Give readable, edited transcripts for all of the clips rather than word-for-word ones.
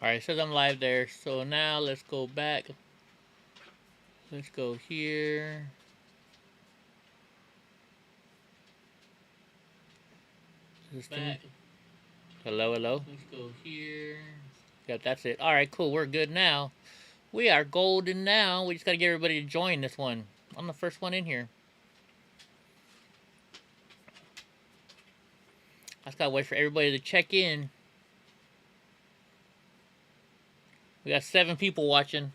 Alright, it says I'm live there. So now let's go back. Let's go here. Back. Hello, hello. Let's go here. Yep, that's it. Alright, cool. We're good now. We are golden now. We just gotta get everybody to join this one. I'm the first one in here. I just gotta wait for everybody to check in. We got 7 people watching.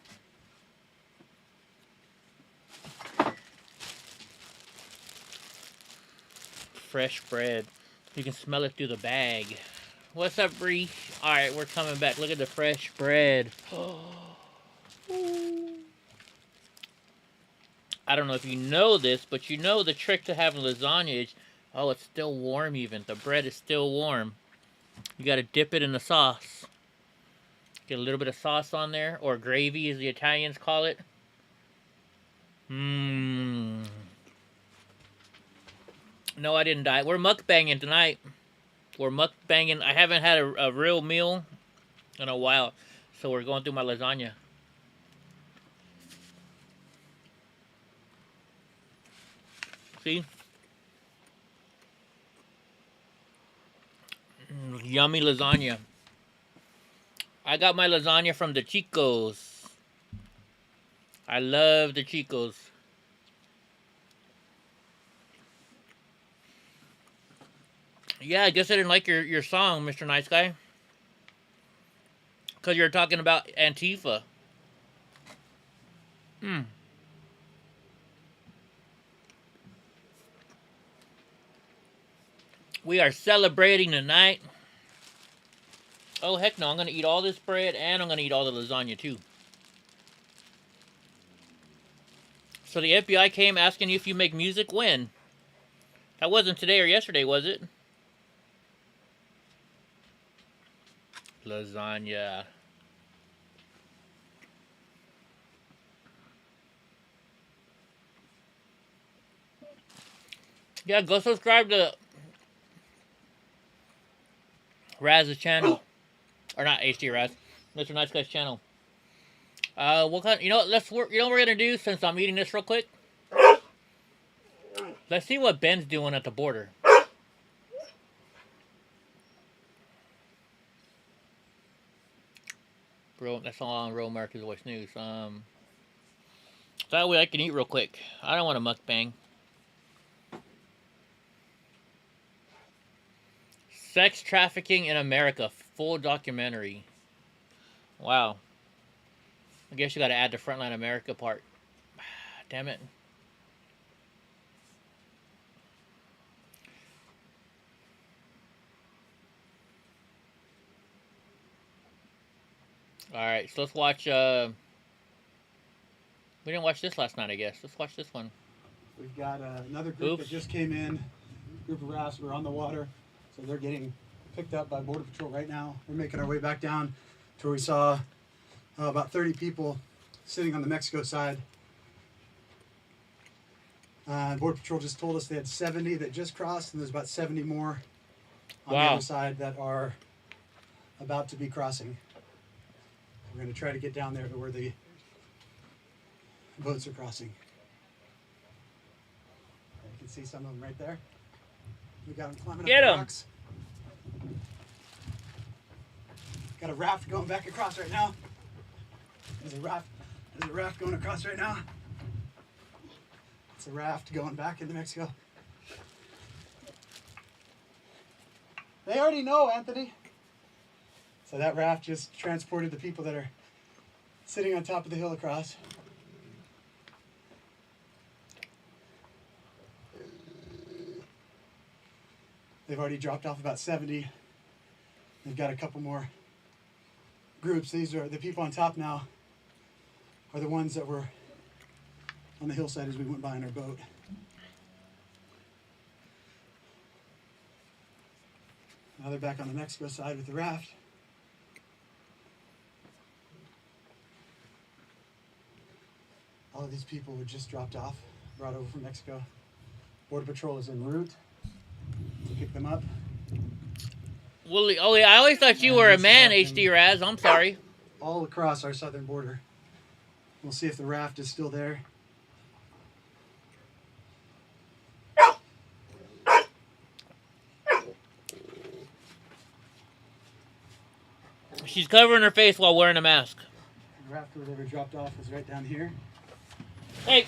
Fresh bread. You can smell it through the bag. What's up, Bree? Alright, we're coming back. Look at the fresh bread. I don't know if you know this, but you know the trick to having lasagna is, oh, it's still warm even. The bread is still warm. You gotta dip it in the sauce. Get a little bit of sauce on there, or gravy as the Italians call it. Mmm. No, I didn't die. We're mukbanging tonight. We're mukbanging. I haven't had a real meal in a while, so we're going through my lasagna. See? Yummy lasagna. I got my lasagna from the Chicos. I love the Chicos. Yeah, I guess I didn't like your song, Mr. Nice Guy. Because you're talking about Antifa. We are celebrating tonight. Oh, heck no. I'm going to eat all this bread and I'm going to eat all the lasagna too. So the FBI came asking you if you make music. When? That wasn't today or yesterday, was it? Lasagna. Yeah, go subscribe to Raz's channel. Or not HD Raz. Mr. Nice Guy's channel. What kind? You know, let's work. You know what we're gonna do since I'm eating this real quick. Let's see what Ben's doing at the border. Bro, that's all on Real America's Voice News. So that way I can eat real quick. I don't want to mukbang. Sex trafficking in America, full documentary. Wow. I guess you got to add the Frontline America part. Damn it. Alright, so let's watch, we didn't watch this last night, I guess. Let's watch this one. We've got another group that just came in. Group of rafts. We're on the water. So they're getting picked up by Border Patrol right now. We're making our way back down to where we saw about 30 people sitting on the Mexico side. Border Patrol just told us they had 70 that just crossed, and there's about 70 more on the other side that are about to be crossing. We're going to try to get down there to where the boats are crossing. You can see some of them right there. We got them climbing up the rocks. Got a raft going back across right now. There's a raft going across right now. It's a raft going back into Mexico. They already know, Anthony. So that raft just transported the people that are sitting on top of the hill across. They've already dropped off about 70. They've got a couple more groups. These are the people on top now are the ones that were on the hillside as we went by in our boat. Now they're back on the Mexico side with the raft. All of these people were just dropped off, brought over from Mexico. Border Patrol is en route to pick them up. Willie, oh yeah, I always thought you were a man, HD Raz. I'm sorry. All across our southern border. We'll see if the raft is still there. She's covering her face while wearing a mask. The raft where they were dropped off is right down here. Hey.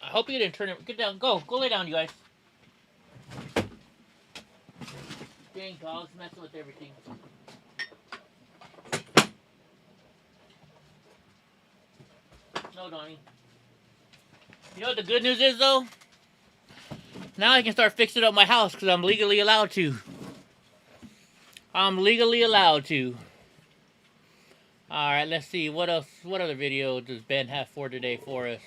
I hope you didn't turn it. Get down. Go lay down, you guys. Dang dogs messing with everything. No, Donnie. You know what the good news is, though? Now I can start fixing up my house because I'm legally allowed to. I'm legally allowed to. Alright, let's see. What else? What other video does Ben have for today for us?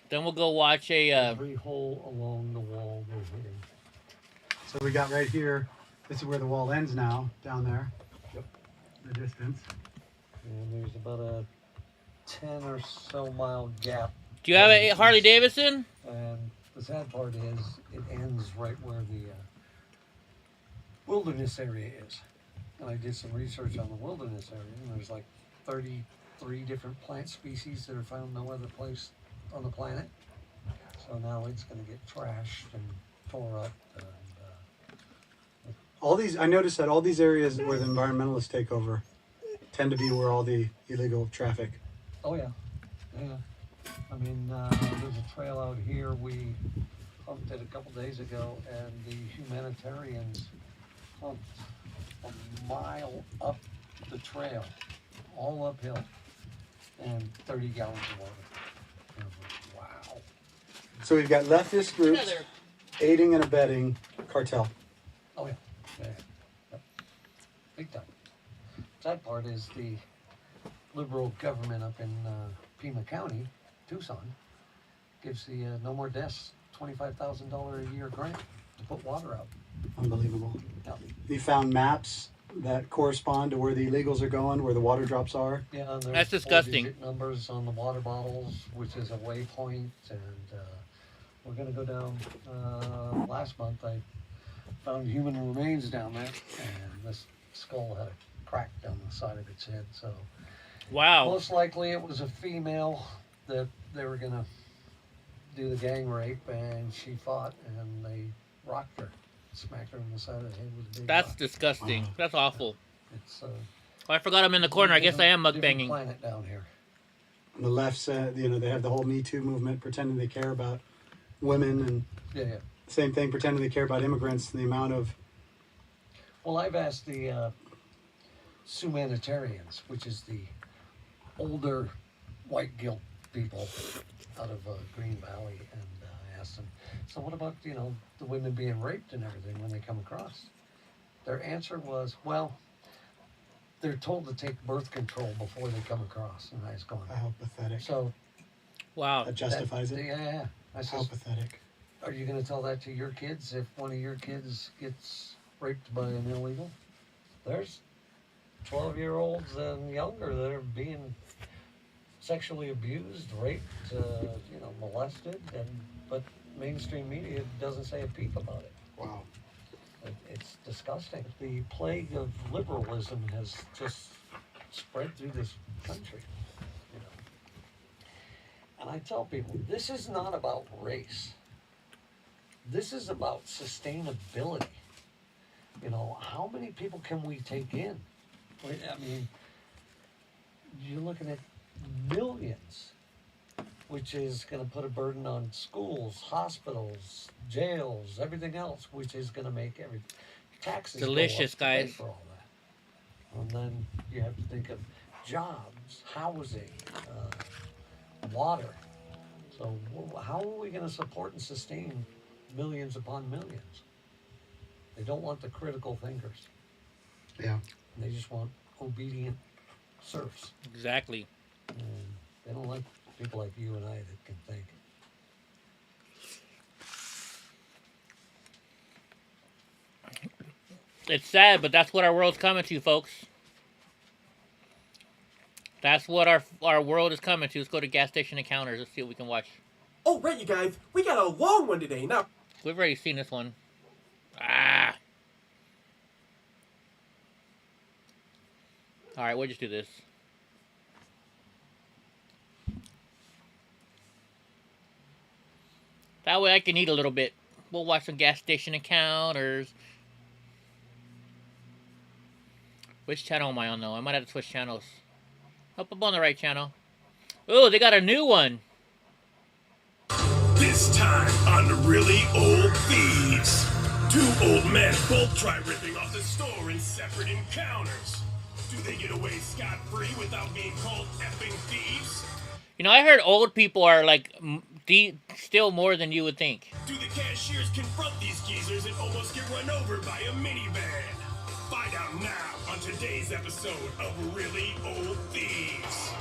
Then we'll go watch a... Every hole along the wall we're hitting. So we got right here. This is where the wall ends now, down there. Yep. The distance. And there's about a 10 or so mile gap. Do you have a Harley Davidson? And the sad part is it ends right where the wilderness area is. And I did some research on the wilderness area, and there's like 33 different plant species that are found no other place on the planet. So now it's going to get trashed and tore up. And, All these, I noticed that all these areas where the environmentalists take over tend to be where all the illegal traffic. oh yeah, yeah. I mean, there's a trail out here. We pumped it a couple days ago, and the humanitarians pumped a mile up the trail, all uphill, and 30 gallons of water. And I was like, wow. So we've got leftist groups aiding and abetting cartel. Oh yeah, yeah, yep. Big time. Sad part is the liberal government up in Pima County, Tucson, gives the No More Deaths $25,000 a year grant to put water out. Unbelievable. Yep. We found maps that correspond to where the illegals are going, where the water drops are. Yeah, and there's That's disgusting. 4-digit numbers on the water bottles, which is a waypoint, and we're gonna go down. Last month, I found human remains down there, and this skull had a crack down the side of its head. So Wow. most likely it was a female that they were gonna do the gang rape, and she fought, and they rocked her, smacked her in the side of the head with a big That's rock. disgusting. Wow. That's awful. It's Oh, I forgot I'm in the corner. I guess I am different mukbanging. planet down here. On the left side, you know, they have the whole Me Too movement, pretending they care about women, and Yeah, yeah. same thing, pretending they care about immigrants and the amount of. Well, I've asked the humanitarians, which is the older white guilt people out of Green Valley, and I asked them, so what about, you know, the women being raped and everything when they come across? Their answer was, well, they're told to take birth control before they come across. And I was going, How pathetic. so Wow. That justifies it. yeah. I How said, pathetic. are you going to tell that to your kids if one of your kids gets raped by an illegal? There's 12-year-olds and younger that are being sexually abused, raped, you know, molested, but mainstream media doesn't say a peep about it. Wow. It's disgusting. The plague of liberalism has just spread through this country, you know. And I tell people, this is not about race. This is about sustainability. You know, how many people can we take in? I mean, you're looking at millions, which is going to put a burden on schools, hospitals, jails, everything else, which is going to make every taxes Delicious, go up to pay guys. for all that. And then you have to think of jobs, housing, water. So how are we going to support and sustain millions upon millions? They don't want the critical thinkers. Yeah. They just want obedient serfs. Exactly. And they don't like people like you and I that can think. It's sad, but that's what our world's coming to, folks. That's what our world is coming to. Let's go to gas station encounters. Let's see what we can watch. All right, you guys, we got a long one today. Now, We've already seen this one. Ah. All right, we'll just do this. That way I can eat a little bit. We'll watch some gas station encounters. Which channel am I on, though? I might have to switch channels. Hope I'm on the right channel. Oh, they got a new one. This time on the Really Old Thieves. Two old men both try ripping off the store in separate encounters. Do they get away scot-free without being called effing thieves? You know, I heard old people are like steal more than you would think. Do the cashiers confront these geezers and almost get run over by a minivan? Find out now on today's episode of Really Old Thieves.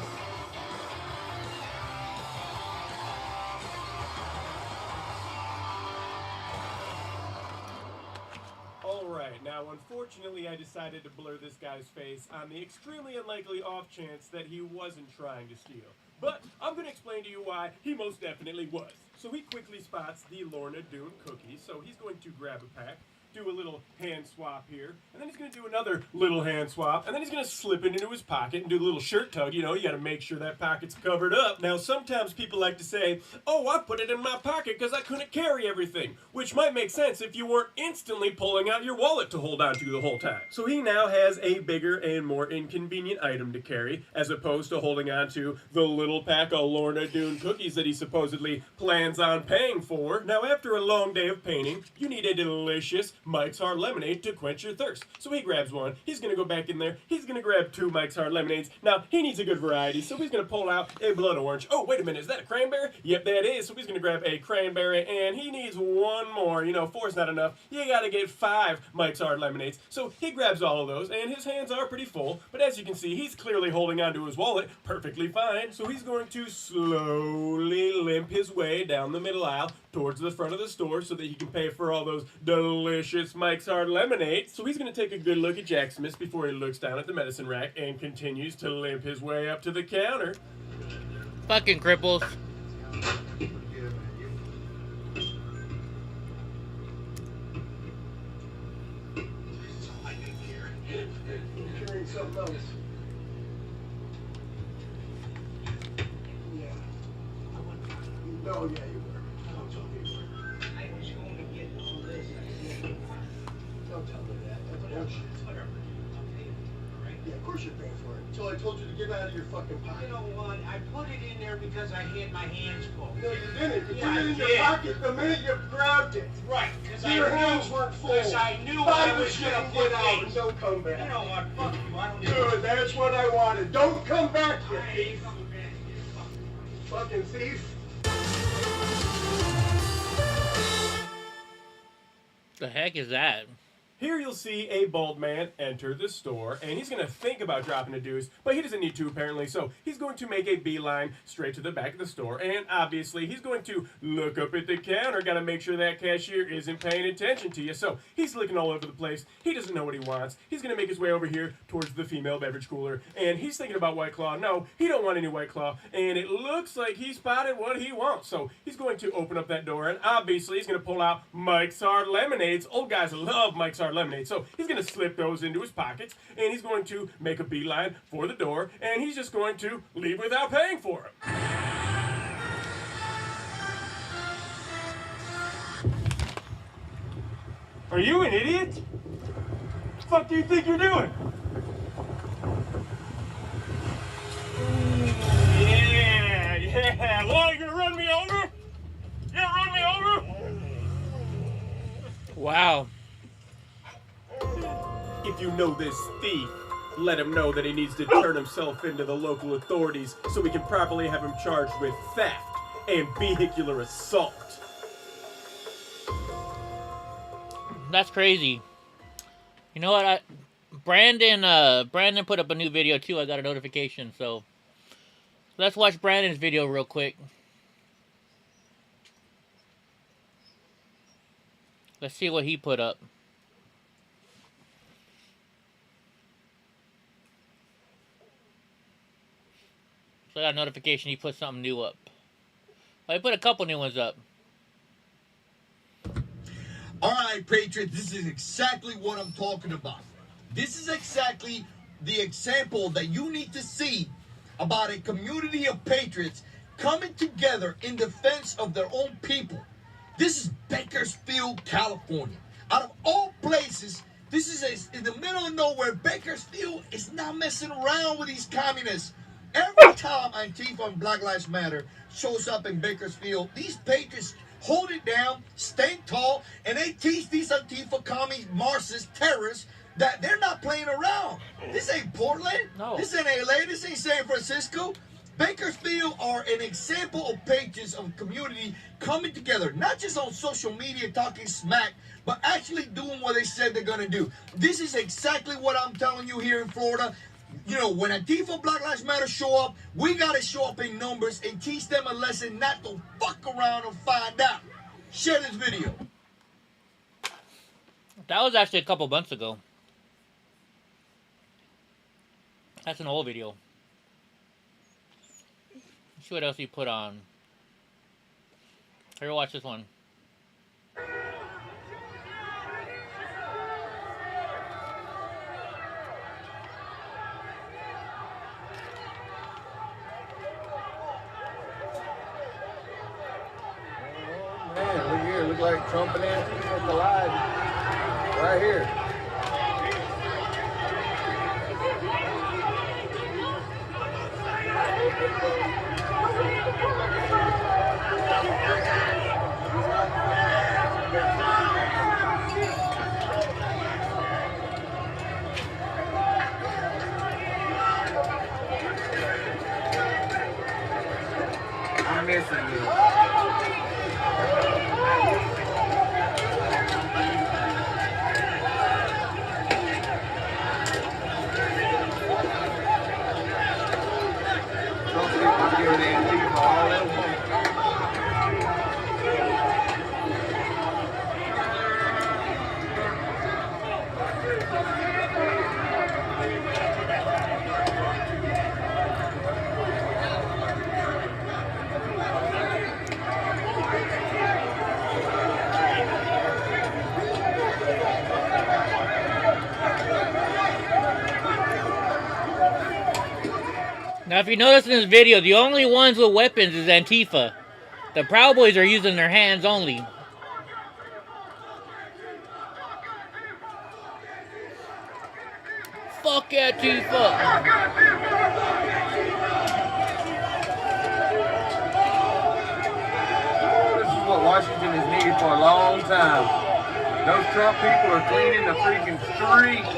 alright, now unfortunately I decided to blur this guy's face on the extremely unlikely off chance that he wasn't trying to steal. But I'm going to explain to you why he most definitely was. So he quickly spots the Lorna Doone cookies, so he's going to grab a pack, do a little hand swap here, and then he's going to do another little hand swap, and then he's going to slip it into his pocket and do a little shirt tug. You know, you got to make sure that pocket's covered up. Now, sometimes people like to say, oh, I put it in my pocket because I couldn't carry everything, which might make sense if you weren't instantly pulling out your wallet to hold on to the whole time. So he now has a bigger and more inconvenient item to carry, as opposed to holding on to the little pack of Lorna Doone cookies that he supposedly plans on paying for. Now, after a long day of painting, you need a delicious Mike's Hard Lemonade to quench your thirst. So he grabs one. He's going to go back in there. He's going to grab 2 Mike's Hard Lemonades. Now, he needs a good variety, so he's going to pull out a blood orange. Oh, wait a minute. Is that a cranberry? Yep, that is. So he's going to grab a cranberry, and he needs 1 more. You know, 4's not enough. You got to get 5 Mike's Hard Lemonades. So he grabs all of those, and his hands are pretty full. But as you can see, he's clearly holding onto his wallet perfectly fine. So he's going to slowly limp his way down the middle aisle towards the front of the store so that he can pay for all those delicious Mike's Hard Lemonade. So he's going to take a good look at Jack Smith before he looks down at the medicine rack and continues to limp his way up to the counter. Fucking cripples. Something else. Yeah. No, yeah, you were. Don't tell me you were. I was going to get all this. Don't tell me that. That's bullshit. Whatever. I'll pay it. All right? Yeah, of course you're paying for it. Until I told you to get out of your fucking pocket. You know what? I put it in there because I had my hands full. No, you didn't. You Yeah, put it in I your did. pocket the minute you grabbed it. Right, because Your hands weren't full. I knew Buy I the was shit going and to put get out and things. don't come back. You know what? Fuck you. I don't even... Good, that's what I wanted. Don't come back, you I ain't thief. coming back. Fucking thief. The heck is that? Here you'll see a bald man enter the store, and he's going to think about dropping a deuce, but he doesn't need to apparently, so he's going to make a beeline straight to the back of the store, and obviously he's going to look up at the counter, got to make sure that cashier isn't paying attention to you, so he's looking all over the place, he doesn't know what he wants, he's going to make his way over here towards the female beverage cooler, and he's thinking about White Claw. No, he don't want any White Claw, and it looks like he spotted what he wants, so he's going to open up that door, and obviously he's going to pull out Mike's Hard Lemonades. Old guys love Mike's Hard Lemonade. So he's going to slip those into his pockets, and he's going to make a beeline for the door, and he's just going to leave without paying for them. Are you an idiot? What the fuck do you think you're doing? Yeah. Well, you're gonna run me over? You gonna run me over? Wow. If you know this thief, let him know that he needs to turn himself into the local authorities so we can properly have him charged with theft and vehicular assault. That's crazy. You know what? Brandon put up a new video too. I got a notification, so let's watch Brandon's video real quick. Let's see what he put up. So I got a notification he put something new up. I put a couple new ones up. All right, Patriots, this is exactly what I'm talking about. This is exactly the example that you need to see about a community of patriots coming together in defense of their own people. This is Bakersfield, California. Out of all places, this is in the middle of nowhere. Bakersfield is not messing around with these communists. Every time Antifa and Black Lives Matter shows up in Bakersfield, these patriots hold it down, stand tall, and they teach these Antifa, commies, Marxists, terrorists that they're not playing around. This ain't Portland. No. This ain't LA. This ain't San Francisco. Bakersfield are an example of patriots of community coming together, not just on social media talking smack, but actually doing what they said they're going to do. This is exactly what I'm telling you here in Florida. You know, when Antifa, Black Lives Matter show up, we got to show up in numbers and teach them a lesson not to fuck around and find out. Share this video. That was actually a couple months ago. That's an old video. Let's see what else he put on. Here, watch this one. Man, look here. Look like Trump and Antifa collide right here. I'm missing you. Now, if you notice in this video, the only ones with weapons is Antifa. The Proud Boys are using their hands only. Fuck Antifa! This is what Washington has needed for a long time. Those Trump people are cleaning the freaking streets.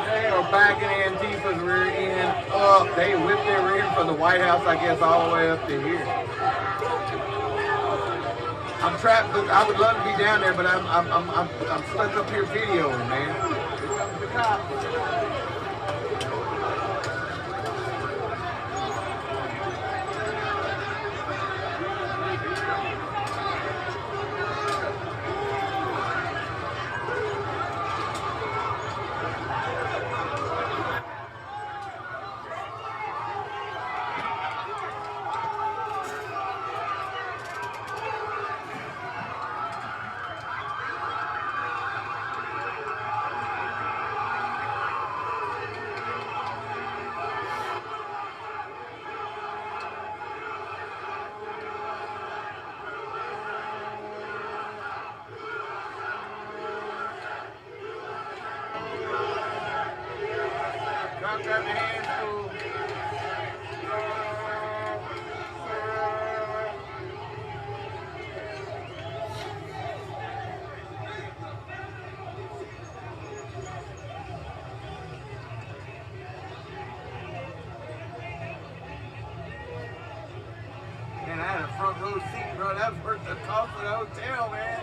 They are backing Antifa's rear end up. They whipped their rear end from the White House, I guess, all the way up to here. I'm trapped. I would love to be down there, but I'm stuck up here videoing, man. Here comes the cops. Grab your hands, fool. Man, I had a front row seat, bro. That was worth the cost of the hotel, man.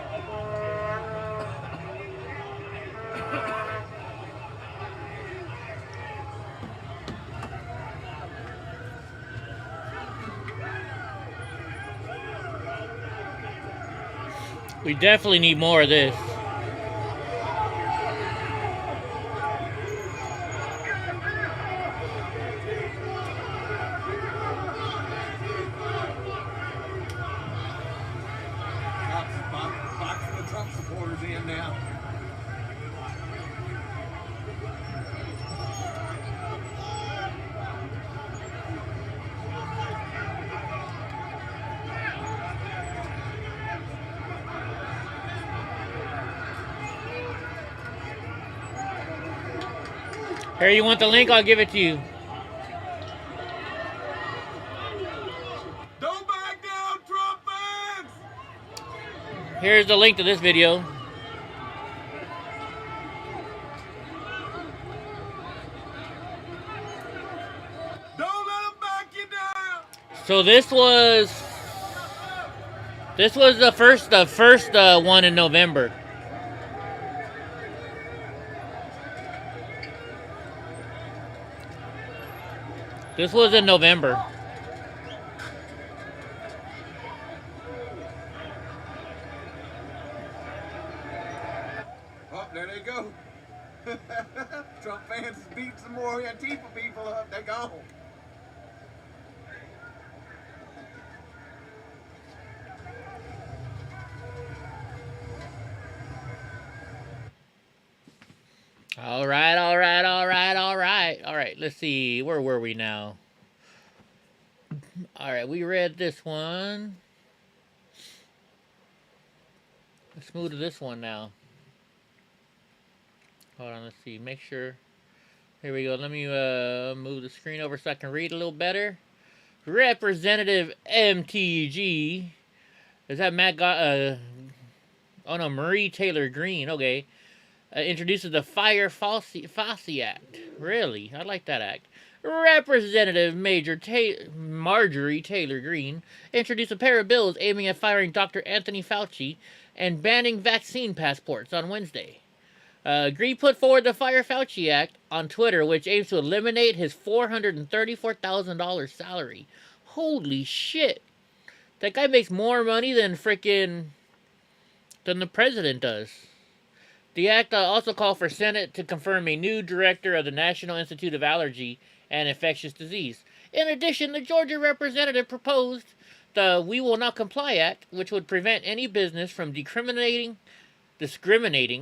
We definitely need more of this. Here, you want the link? I'll give it to you. Don't back down, Trump fans! Here's the link to this video. Don't let them back you down! So this was the first one in November. This was in November. Oh, there they go. Trump fans beat some more Antifa people up. They're gone. All right, all right, all right, all right. All right, let's see. Where were we now? All right, we read this one. Let's move to this one now. Hold on, let's see. Make sure. Here we go. Let me move the screen over so I can read a little better. Representative MTG. Is that oh no, Marie Taylor Greene. Okay. Introduces the Fire Fauci Act. Really? I like that act. Representative Marjorie Taylor Greene introduced a pair of bills aiming at firing Dr. Anthony Fauci and banning vaccine passports on Wednesday. Greene put forward the Fire Fauci Act on Twitter, which aims to eliminate his $434,000 salary. Holy shit. That guy makes more money than the president does. The act also called for Senate to confirm a new director of the National Institute of Allergy and Infectious Disease. In addition, the Georgia representative proposed the We Will Not Comply Act, which would prevent any business from discriminating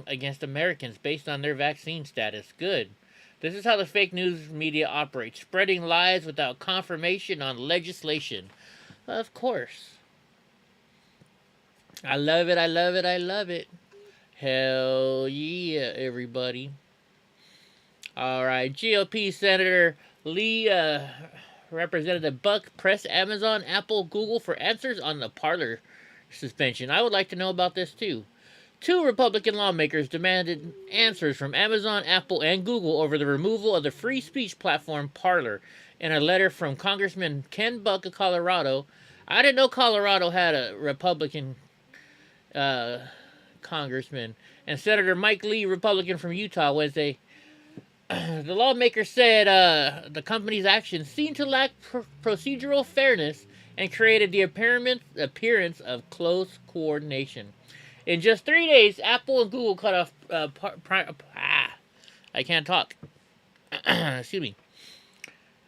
against Americans based on their vaccine status. Good. This is how the fake news media operates, spreading lies without confirmation on legislation. Of course. I love it, I love it, I love it. Hell yeah, everybody. Alright, GOP Senator Lee, Representative Buck pressed Amazon, Apple, Google for answers on the Parler suspension. I would like to know about this too. 2 Republican lawmakers demanded answers from Amazon, Apple, and Google over the removal of the free speech platform Parler in a letter from Congressman Ken Buck of Colorado. I didn't know Colorado had a Republican congressman. And Senator Mike Lee, Republican from Utah, Wednesday. The lawmaker said the company's actions seemed to lack procedural fairness and created the appearance of close coordination. In just 3 days, Apple and Google cut off... I can't talk. Excuse me.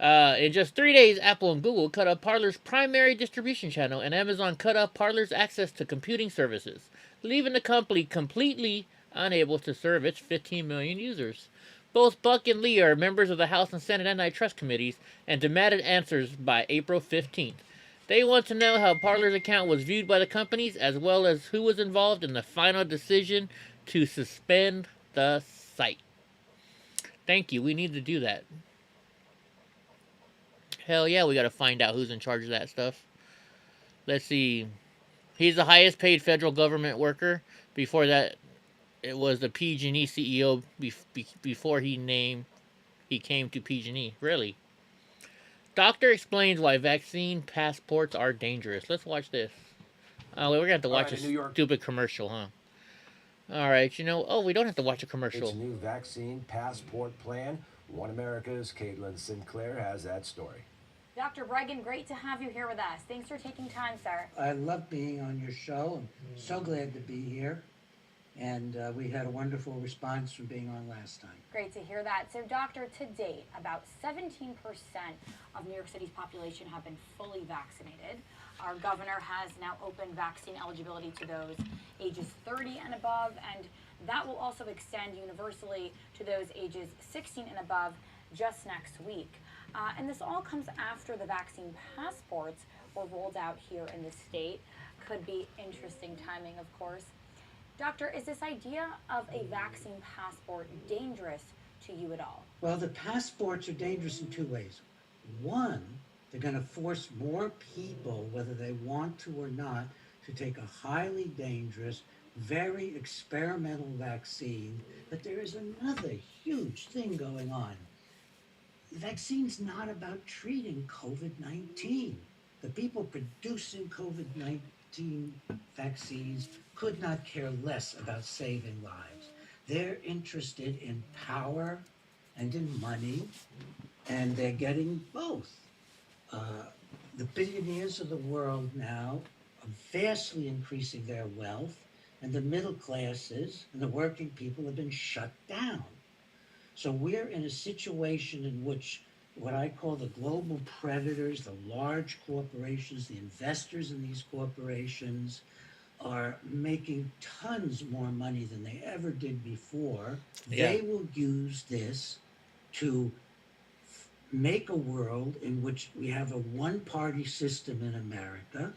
In just 3 days, Apple and Google cut off Parler's primary distribution channel, and Amazon cut off Parler's access to computing services, leaving the company completely unable to serve its 15 million users. Both Buck and Lee are members of the House and Senate Antitrust Committees and demanded answers by April 15th. They want to know how Parler's account was viewed by the companies, as well as who was involved in the final decision to suspend the site. Thank you. We need to do that. Hell yeah, we got to find out who's in charge of that stuff. Let's see. He's the highest paid federal government worker. Before that, it was the PG&E CEO before he came to PG&E. Really? Doctor explains why vaccine passports are dangerous. Let's watch this. Oh, we're going to have to watch a stupid commercial, huh? All right, we don't have to watch a commercial. Its new vaccine passport plan. One America's Caitlin Sinclair has that story. Dr. Bregan, great to have you here with us. Thanks for taking time, sir. I love being on your show. I'm so glad to be here. And we had a wonderful response from being on last time. Great to hear that. So, Doctor, to date, about 17% of New York City's population have been fully vaccinated. Our governor has now opened vaccine eligibility to those ages 30 and above, and that will also extend universally to those ages 16 and above just next week. And this all comes after the vaccine passports were rolled out here in the state. Could be interesting timing, of course. Doctor, is this idea of a vaccine passport dangerous to you at all? Well, the passports are dangerous in two ways. One, they're going to force more people, whether they want to or not, to take a highly dangerous, very experimental vaccine. But there is another huge thing going on. The vaccine's not about treating COVID-19. The people producing COVID-19 vaccines could not care less about saving lives. They're interested in power and in money, and they're getting both. The billionaires of the world now are vastly increasing their wealth, and the middle classes and the working people have been shut down. So we're in a situation in which what I call the global predators, the large corporations, the investors in these corporations, are making tons more money than they ever did before. Yeah. They will use this to make a world in which we have a one-party system in America,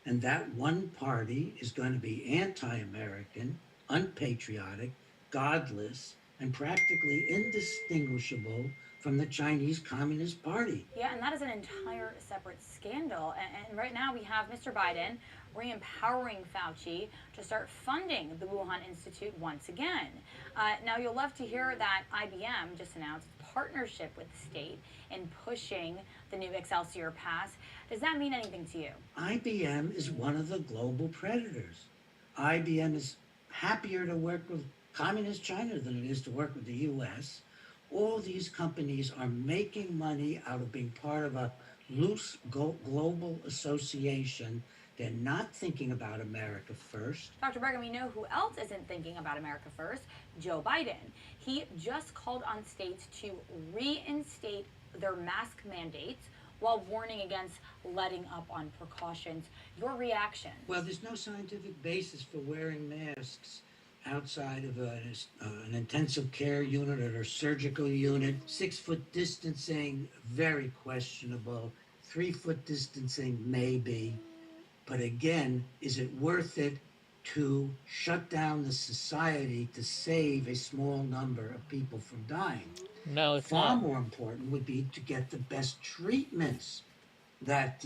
and that one party is going to be anti-American, unpatriotic, godless, and practically indistinguishable from the Chinese Communist Party. Yeah, and that is an entire separate scandal. And right now we have Mr. Biden re-empowering Fauci to start funding the Wuhan Institute once again. Now, you'll love to hear that IBM just announced a partnership with the state in pushing the new Excelsior Pass. Does that mean anything to you? IBM is one of the global predators. IBM is happier to work with Communist China than it is to work with the U.S. All these companies are making money out of being part of a loose global association. They're not thinking about America first. Dr. Bergen, we know who else isn't thinking about America first, Joe Biden. He just called on states to reinstate their mask mandates while warning against letting up on precautions. Your reaction? Well, there's no scientific basis for wearing masks outside of an intensive care unit or a surgical unit. 6 foot distancing, very questionable. 3 foot distancing, maybe. But again, is it worth it to shut down the society to save a small number of people from dying? No, it's Far not. more important would be to get the best treatments that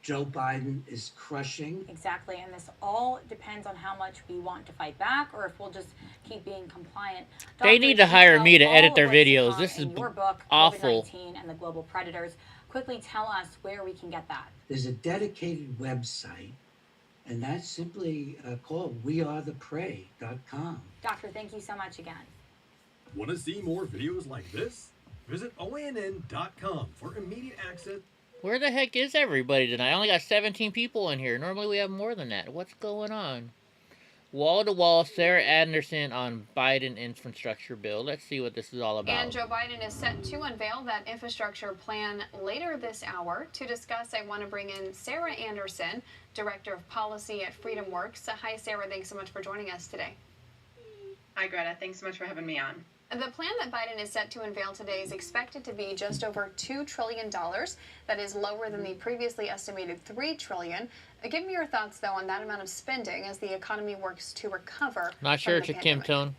Joe Biden is crushing. Exactly, and this all depends on how much we want to fight back or if we'll just keep being compliant. They need to hire me to edit their all what's videos. come This is in your book, awful. COVID-19 and the Global Predators. Quickly tell us where we can get that. There's a dedicated website, and that's simply called wearetheprey.com. Doctor, thank you so much again. Want to see more videos like this? Visit OANN.com for immediate access. Where the heck is everybody tonight? I only got 17 people in here. Normally we have more than that. What's going on? Wall to wall, Sarah Anderson on Biden infrastructure bill. Let's see what this is all about. And Joe Biden is set to unveil that infrastructure plan later this hour. To discuss, I want to bring in Sarah Anderson, Director of Policy at FreedomWorks. Hi, Sarah. Thanks so much for joining us today. Hi, Greta. Thanks so much for having me on. The plan that Biden is set to unveil today is expected to be just over $2 trillion. That is lower than the previously estimated $3 trillion. Give me your thoughts, though, on that amount of spending as the economy works to recover. Not sure it's a Kim tone.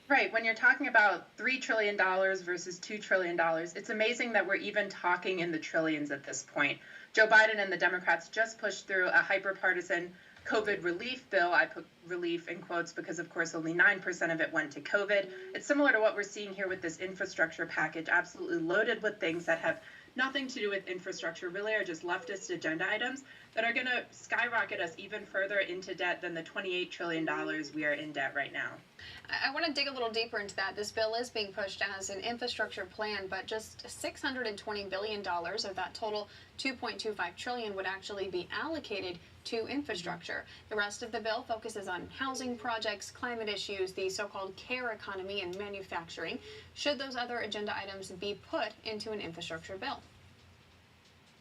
Right. When you're talking about $3 trillion versus $2 trillion, it's amazing that we're even talking in the trillions at this point. Joe Biden and the Democrats just pushed through a hyper-partisan COVID relief bill. I put relief in quotes because, of course, only 9% of it went to COVID. It's similar to what we're seeing here with this infrastructure package, absolutely loaded with things that have nothing to do with infrastructure, really are just leftist agenda items that are going to skyrocket us even further into debt than the $28 trillion we are in debt right now. I want to dig a little deeper into that. This bill is being pushed as an infrastructure plan, but just $620 billion of that total $2.25 trillion would actually be allocated to infrastructure. The rest of the bill focuses on housing projects, climate issues, the so-called care economy, and manufacturing. Should those other agenda items be put into an infrastructure bill?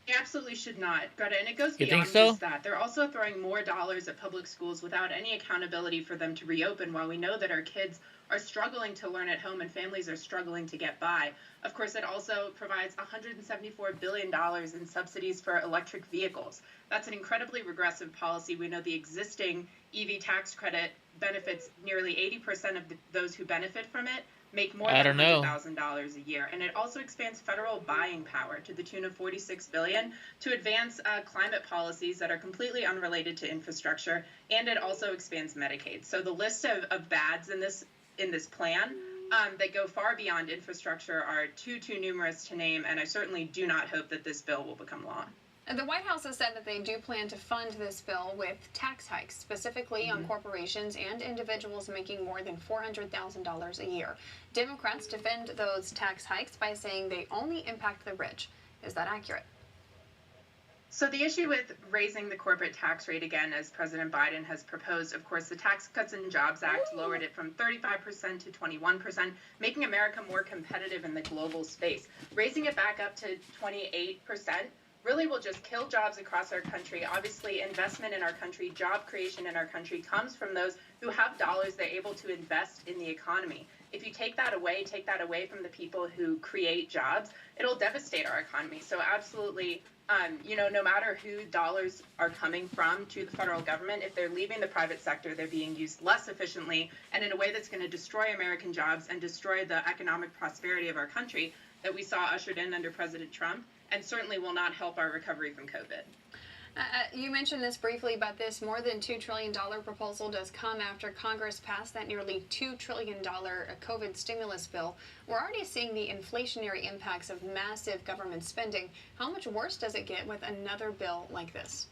They absolutely should not, Greta, and it goes You beyond think so? just that. They're also throwing more dollars at public schools without any accountability for them to reopen, while we know that our kids are struggling to learn at home and families are struggling to get by. Of course, it also provides $174 billion in subsidies for electric vehicles. That's an incredibly regressive policy. We know the existing EV tax credit benefits nearly 80% of those who benefit from it. make more I than don't know. $100,000 a year. And it also expands federal buying power to the tune of $46 billion to advance climate policies that are completely unrelated to infrastructure. And it also expands Medicaid. So the list of bads in this plan that go far beyond infrastructure are too numerous to name. And I certainly do not hope that this bill will become law. The White House has said that they do plan to fund this bill with tax hikes, specifically on corporations and individuals making more than $400,000 a year. Democrats defend those tax hikes by saying they only impact the rich. Is that accurate? So the issue with raising the corporate tax rate again, as President Biden has proposed, of course, the Tax Cuts and Jobs Act lowered it from 35% to 21%, making America more competitive in the global space. Raising it back up to 28% really will just kill jobs across our country. Obviously, investment in our country, job creation in our country comes from those who have dollars they're able to invest in the economy. If you take that away from the people who create jobs, it'll devastate our economy. So absolutely, no matter who dollars are coming from to the federal government, if they're leaving the private sector, they're being used less efficiently and in a way that's going to destroy American jobs and destroy the economic prosperity of our country that we saw ushered in under President Trump, and certainly will not help our recovery from COVID. You mentioned this briefly, but this more than $2 trillion proposal does come after Congress passed that nearly $2 trillion COVID stimulus bill. We're already seeing the inflationary impacts of massive government spending. How much worse does it get with another bill like this?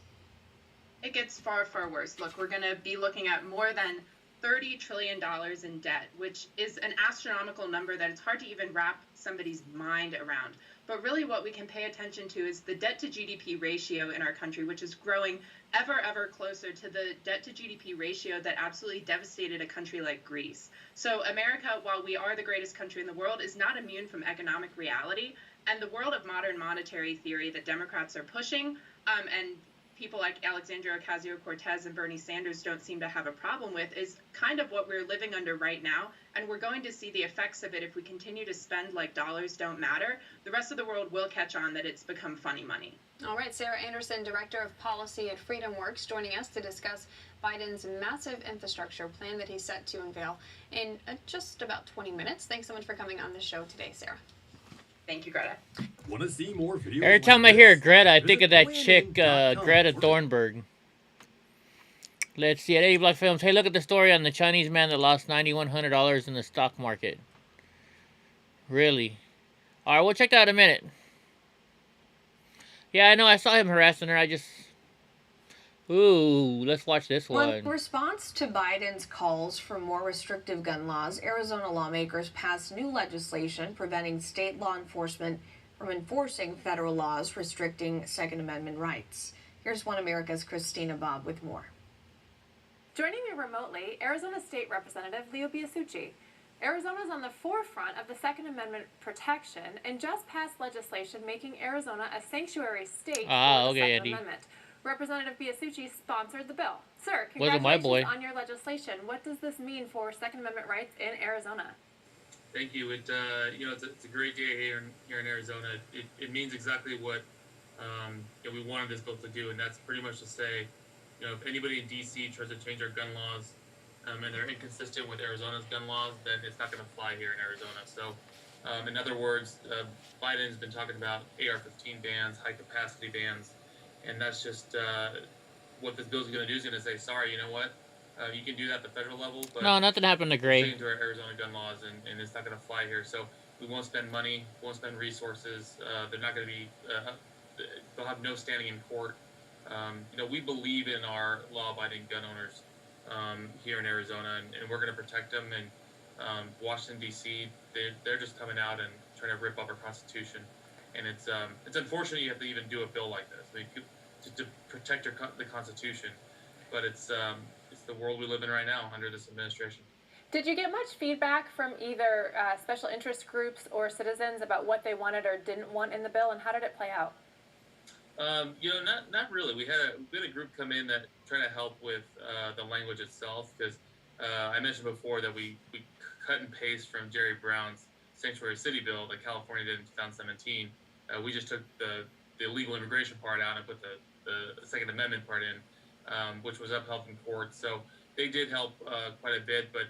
It gets far, far worse. Look, we're going to be looking at more than $30 trillion in debt, which is an astronomical number that it's hard to even wrap somebody's mind around. But really what we can pay attention to is the debt to GDP ratio in our country, which is growing ever closer to the debt to GDP ratio that absolutely devastated a country like Greece. So America, while we are the greatest country in the world, is not immune from economic reality. And the world of modern monetary theory that Democrats are pushing, and people like Alexandria Ocasio-Cortez and Bernie Sanders don't seem to have a problem with, is kind of what we're living under right now. And we're going to see the effects of it if we continue to spend like dollars don't matter. The rest of the world will catch on that it's become funny money. All right, Sarah Anderson, Director of Policy at FreedomWorks, joining us to discuss Biden's massive infrastructure plan that he's set to unveil in just about 20 minutes. Thanks so much for coming on the show today, Sarah. Thank you, Greta. Want to see more videos? Every time I hear Greta, I think of that chick, Greta Thunberg. Let's see, at EddieBlockFilms. Hey, look at the story on the Chinese man that lost $9,100 in the stock market. Really? All right, we'll check that out in a minute. Yeah, I know. I saw him harassing her. Ooh, let's watch this one. In response to Biden's calls for more restrictive gun laws, Arizona lawmakers passed new legislation preventing state law enforcement from enforcing federal laws restricting Second Amendment rights. Here's One America's Christina Bobb with more. Joining me remotely, Arizona State Representative Leo Biasucci. Arizona is on the forefront of the Second Amendment protection and just passed legislation making Arizona a sanctuary state for the Second Amendment. Representative Biasucci sponsored the bill. Sir, congratulations on your legislation. What does this mean for Second Amendment rights in Arizona? Thank you. It's a great day here in Arizona. It means exactly what we wanted this bill to do, and that's pretty much to say, if anybody in D.C. tries to change our gun laws and they're inconsistent with Arizona's gun laws, then it's not going to fly here in Arizona. So, in other words, Biden's been talking about AR-15 bans, high-capacity bans, and that's just what this bill's going to do. Is going to say, sorry, you know what? You can do that at the federal level, but no, nothing happened to Gray. Change to our Arizona gun laws, and it's not going to fly here. So we won't spend money, won't spend resources. They're not going to be. They'll have no standing in court. We believe in our law-abiding gun owners here in Arizona, and we're going to protect them. And Washington D.C., they're just coming out and trying to rip up our Constitution, and it's unfortunate you have to even do a bill like this. I mean, to protect the Constitution, but it's the world we live in right now under this administration. Did you get much feedback from either special interest groups or citizens about what they wanted or didn't want in the bill, and how did it play out? Not really. We had a group come in that tried to help with the language itself, because I mentioned before that we cut and paste from Jerry Brown's Sanctuary City bill that California did in 2017. We just took the illegal immigration part out and put the Second Amendment part in, which was upheld in court. So they did help quite a bit, but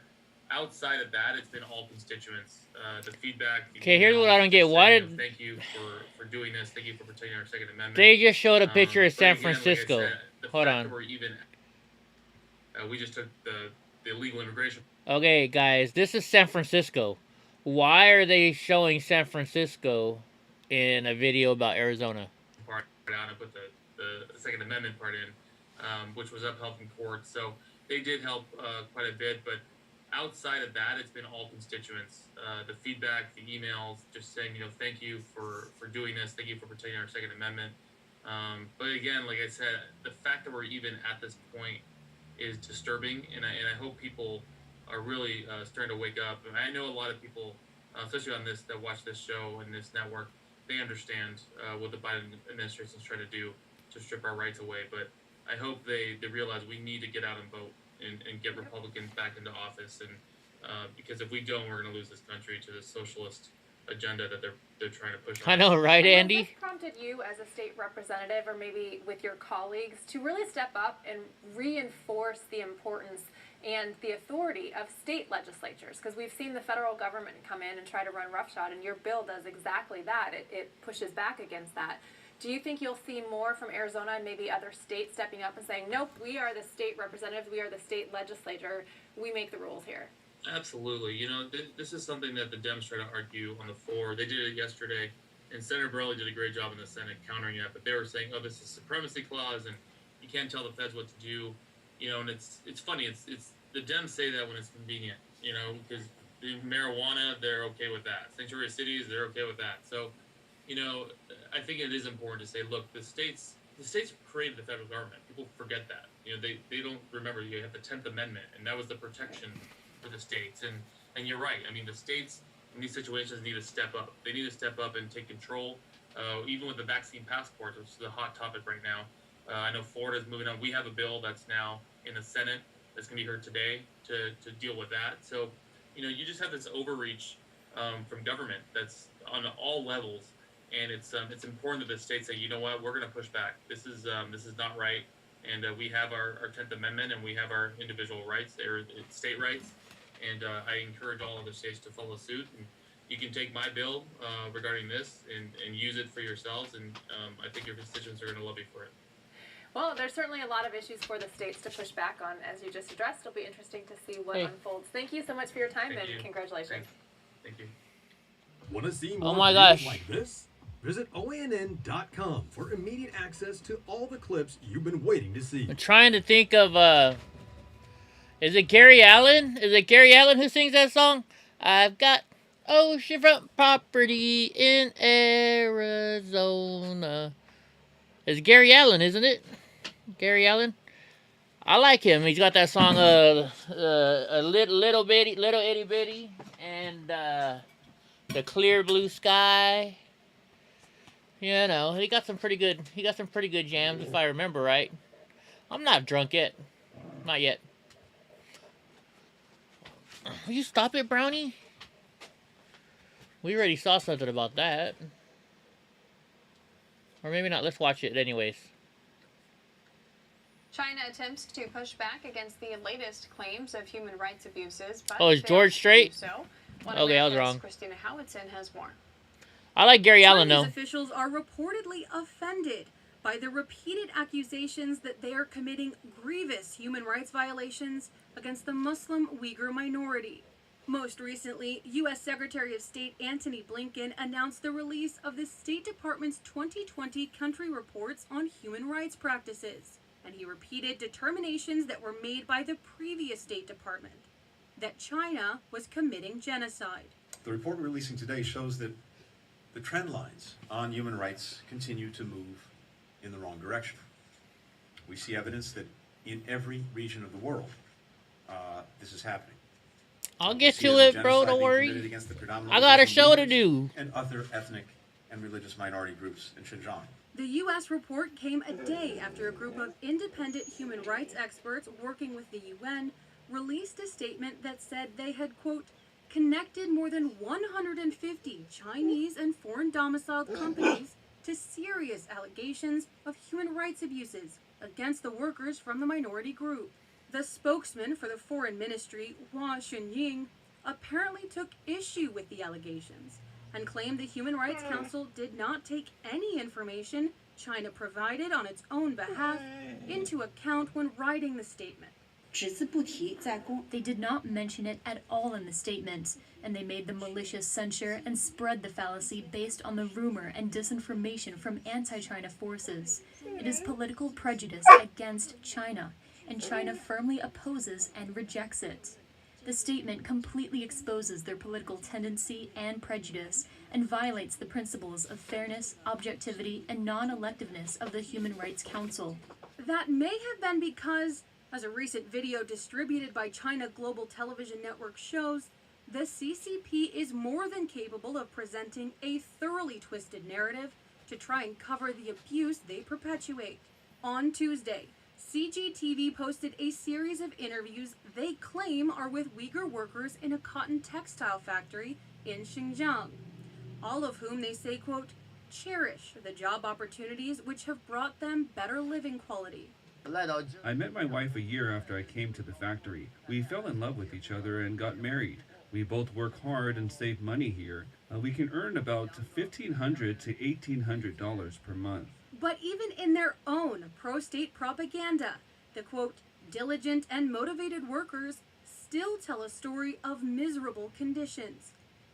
outside of that, it's been all constituents. The feedback. Okay, here's what I don't get. Why did thank you for doing this? Thank you for protecting our Second Amendment. they just showed a picture of But San again, like I Francisco? said, the Hold fact on. that we're even, we just took the illegal immigration. Okay, guys, this is San Francisco. Why are they showing San Francisco in a video about Arizona? Part out and put the Second Amendment part in, which was upheld in court. So they did help quite a bit, but outside of that, it's been all constituents. The feedback, the emails, just saying, thank you for doing this. Thank you for protecting our Second Amendment. But again, like I said, the fact that we're even at this point is disturbing, and I hope people are really starting to wake up. And I know a lot of people, especially on this, that watch this show and this network, they understand what the Biden administration is trying to do to strip our rights away. But I hope they realize we need to get out and vote and get Republicans back into office. And because if we don't, we're going to lose this country to the socialist agenda that they're trying to push on. I know, right, Andy? Has this prompted you as a state representative, or maybe with your colleagues, to really step up and reinforce the importance and the authority of state legislatures? Because we've seen the federal government come in and try to run roughshod, and your bill does exactly that. It pushes back against that. Do you think you'll see more from Arizona and maybe other states stepping up and saying, nope, we are the state representatives, we are the state legislature, we make the rules here? Absolutely. This is something that the Dems try to argue on the floor. They did it yesterday, and Senator Borelli did a great job in the Senate countering it. But they were saying, oh, this is supremacy clause, and you can't tell the feds what to do. And it's funny. It's the Dems say that when it's convenient, because the marijuana, they're okay with that. Sanctuary cities, they're okay with that. So, I think it is important to say, look, the states created the federal government. People forget that. They don't remember you have the 10th Amendment, and that was the protection for the states. And you're right. I mean, the states in these situations need to step up. They need to step up and take control, even with the vaccine passports, which is a hot topic right now. I know Florida's moving on. We have a bill that's now in the Senate that's going to be heard today to deal with that. So, you just have this overreach from government that's on all levels. And it's important that the states say, you know what, we're going to push back. This is not right, and we have our 10th Amendment, and we have our individual rights, state rights, and I encourage all other states to follow suit. And you can take my bill regarding this and use it for yourselves, and I think your constituents are going to love you for it. Well, there's certainly a lot of issues for the states to push back on, as you just addressed. It'll be interesting to see what unfolds. Thank you so much for your time, and congratulations. Thank you. Want to see more Oh my videos gosh. like this? Visit OANN.com for immediate access to all the clips you've been waiting to see. I'm trying to think of, is it Gary Allen? Is it Gary Allen who sings that song? I've got oceanfront property in Arizona. It's Gary Allen, isn't it? Gary Allen? I like him. He's got that song, a little itty bitty, and the clear blue sky. He got some pretty good jams, if I remember right. I'm not drunk yet. Not yet. Will you stop it, Brownie? We already saw something about that. Or maybe not. Let's watch it anyways. China attempts to push back against the latest claims of human rights abuses, but Oh, is George straight? so. Okay, I was wrong. Christina Howitson has more. I like Gary Allen, though. Chinese officials are reportedly offended by the repeated accusations that they are committing grievous human rights violations against the Muslim Uyghur minority. Most recently, U.S. Secretary of State Antony Blinken announced the release of the State Department's 2020 country reports on human rights practices, and he repeated determinations that were made by the previous State Department, that China was committing genocide. The report we're releasing today shows that the trend lines on human rights continue to move in the wrong direction. We see evidence that in every region of the world, this is happening. I'll get to it, bro. Don't worry. I got a show to do. And other ethnic and religious minority groups in Xinjiang. The U.S. report came a day after a group of independent human rights experts working with the UN released a statement that said they had, quote, connected more than 150 Chinese and foreign domiciled companies to serious allegations of human rights abuses against the workers from the minority group. The spokesman for the foreign ministry, Hua Xunying, apparently took issue with the allegations and claimed the Human Rights Council did not take any information China provided on its own behalf into account when writing the statement. They did not mention it at all in the statement, and they made the malicious censure and spread the fallacy based on the rumor and disinformation from anti-China forces. It is political prejudice against China, and China firmly opposes and rejects it. The statement completely exposes their political tendency and prejudice and violates the principles of fairness, objectivity, and non-electiveness of the Human Rights Council. That may have been because, as a recent video distributed by China Global Television Network shows, the CCP is more than capable of presenting a thoroughly twisted narrative to try and cover the abuse they perpetuate. On Tuesday, CGTV posted a series of interviews they claim are with Uyghur workers in a cotton textile factory in Xinjiang, all of whom they say, quote, cherish the job opportunities which have brought them better living quality. I met my wife a year after I came to the factory. We fell in love with each other and got married. We both work hard and save money here. We can earn about $1,500 to $1,800 per month. But even in their own pro-state propaganda, the quote, diligent and motivated workers still tell a story of miserable conditions.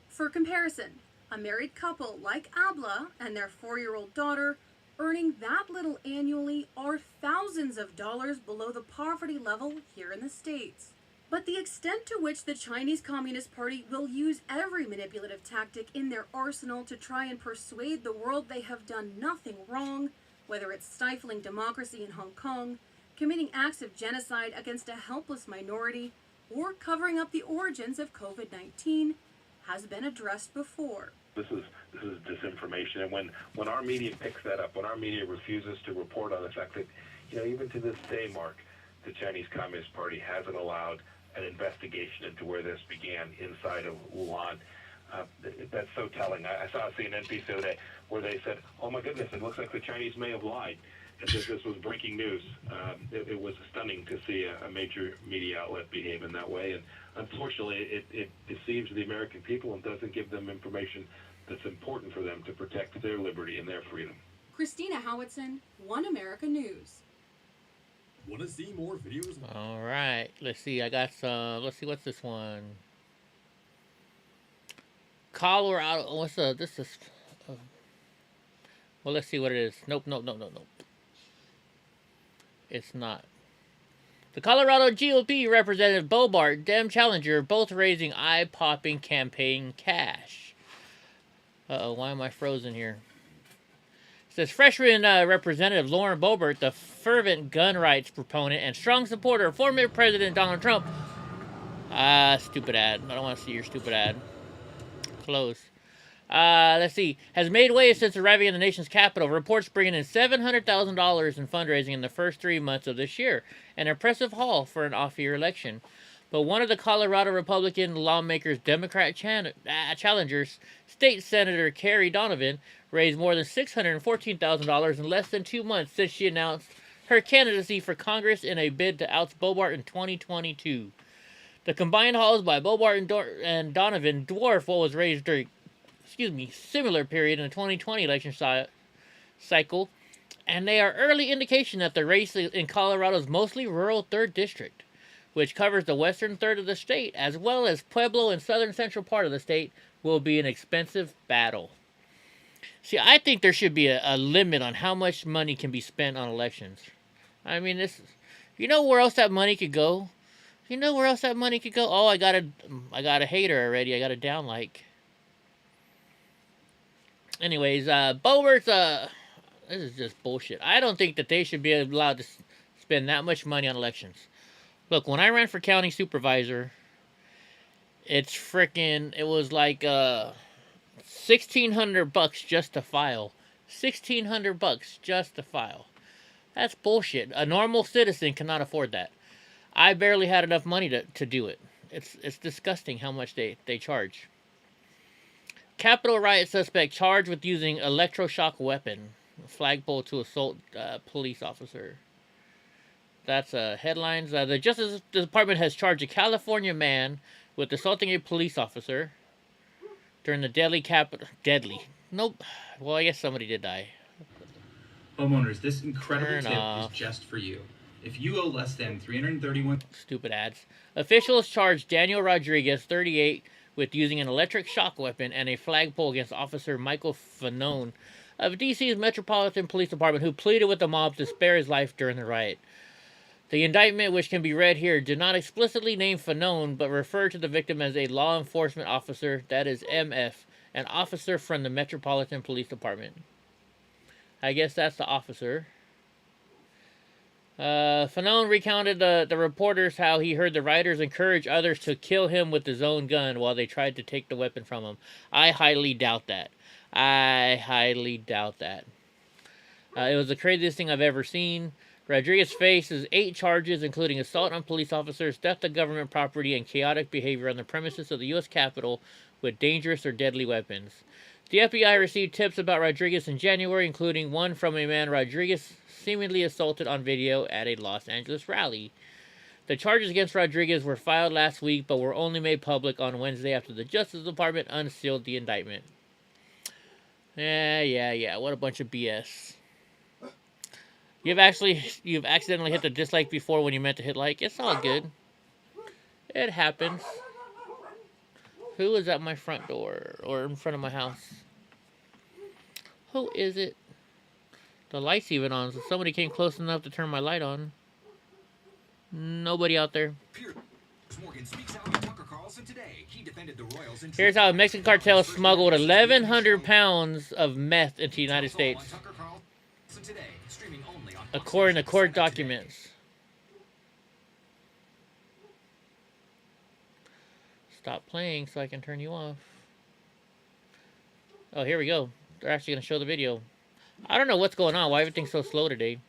For comparison, a married couple like Abla and their 4-year-old daughter earning that little annually are thousands of dollars below the poverty level here in the States. But the extent to which the Chinese Communist Party will use every manipulative tactic in their arsenal to try and persuade the world they have done nothing wrong, whether it's stifling democracy in Hong Kong, committing acts of genocide against a helpless minority, or covering up the origins of COVID-19, has been addressed before. This is disinformation, and when our media picks that up, when our media refuses to report on the fact that, even to this day, Mark, the Chinese Communist Party hasn't allowed an investigation into where this began inside of Wuhan. That's so telling. I saw a CNN piece the other day where they said, oh my goodness, it looks like the Chinese may have lied. And this was breaking news. It was stunning to see a major media outlet behave in that way. And unfortunately, it deceives the American people and doesn't give them information that's important for them to protect their liberty and their freedom. Christina Howitson, One America News. Want to see more videos? All right, let's see. I got some. Let's see, what's this one? Colorado. What's this is? Well, let's see what it is. Nope. It's not. The Colorado GOP Representative Bobart, Dem challenger, both raising eye-popping campaign cash. Uh-oh, why am I frozen here? It says freshman Representative Lauren Boebert, the fervent gun rights proponent and strong supporter of former President Donald Trump. Stupid ad. I don't want to see your stupid ad. Close. Let's see. Has made waves since arriving in the nation's capital. Reports bringing in $700,000 in fundraising in the first 3 months of this year. An impressive haul for an off-year election. But one of the Colorado Republican lawmakers' Democrat challengers, State Senator Carrie Donovan, raised more than $614,000 in less than 2 months since she announced her candidacy for Congress in a bid to oust Bobart in 2022. The combined hauls by Bobart and Donovan dwarf what was raised during, similar period in the 2020 election cycle, and they are early indication that the race in Colorado's mostly rural 3rd District, which covers the western third of the state, as well as Pueblo and southern central part of the state, will be an expensive battle. See, I think there should be a limit on how much money can be spent on elections. I mean, you know where else that money could go? You know where else that money could go? Oh, I got a hater already. I got a downlike. Anyways, Boebert's, this is just bullshit. I don't think that they should be allowed to spend that much money on elections. Look, when I ran for county supervisor, it was like, $1,600 just to file. $1,600 just to file. That's bullshit. A normal citizen cannot afford that. I barely had enough money to do it. It's disgusting how much they charge. Capitol riot suspect charged with using electroshock weapon. Flagpole to assault police officer. That's headlines. The Justice Department has charged a California man with assaulting a police officer during the deadly. Nope. Well, I guess somebody did die. Homeowners, this incredible Turn tip off. is just for you. If you owe less than $331... Stupid ads. Officials charged Daniel Rodriguez, 38, with using an electric shock weapon and a flagpole against Officer Michael Fanone of D.C.'s Metropolitan Police Department, who pleaded with the mob to spare his life during the riot. The indictment, which can be read here, did not explicitly name Fanone, but referred to the victim as a law enforcement officer, that is MF, an officer from the Metropolitan Police Department. I guess that's the officer. Fanone recounted the reporters how he heard the rioters encourage others to kill him with his own gun while they tried to take the weapon from him. I highly doubt that. I highly doubt that. It was the craziest thing I've ever seen. Rodriguez faces 8 charges, including assault on police officers, theft of government property, and chaotic behavior on the premises of the U.S. Capitol with dangerous or deadly weapons. The FBI received tips about Rodriguez in January, including one from a man Rodriguez seemingly assaulted on video at a Los Angeles rally. The charges against Rodriguez were filed last week, but were only made public on Wednesday after the Justice Department unsealed the indictment. Yeah. What a bunch of BS. You've accidentally hit the dislike before when you meant to hit like. It's all good. It happens. Who is at my front door or in front of my house? Who is it? The light's even on, so somebody came close enough to turn my light on. Nobody out there. Here's how a Mexican cartel smuggled 1,100 pounds of meth into the United States, according to court documents. Stop playing so I can turn you off. Oh, here we go. They're actually going to show the video. I don't know what's going on. Why everything's so slow today?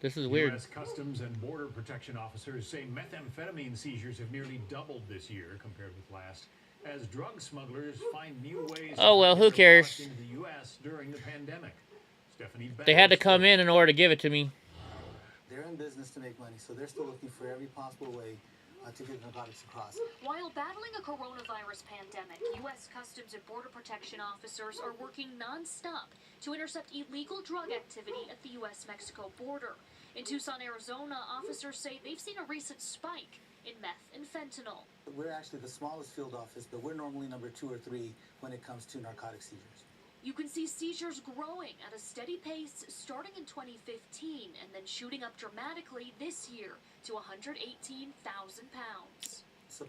This is weird. U.S. Customs and Border Protection officers say methamphetamine seizures have nearly doubled this year compared with last, as drug smugglers find new ways. Oh well, who cares? Into the U.S. during the pandemic. Stephanie They had to come in order to give it to me. They're in business to make money, so they're still looking for every possible way to get narcotics across. While battling a coronavirus pandemic, U.S. Customs and Border Protection officers are working non-stop to intercept illegal drug activity at the U.S.-Mexico border. In Tucson, Arizona, officers say they've seen a recent spike in meth and fentanyl. We're actually the smallest field office, but we're normally number 2 or 3 when it comes to narcotic seizures. You can see seizures growing at a steady pace starting in 2015 and then shooting up dramatically this year to 118,000 pounds.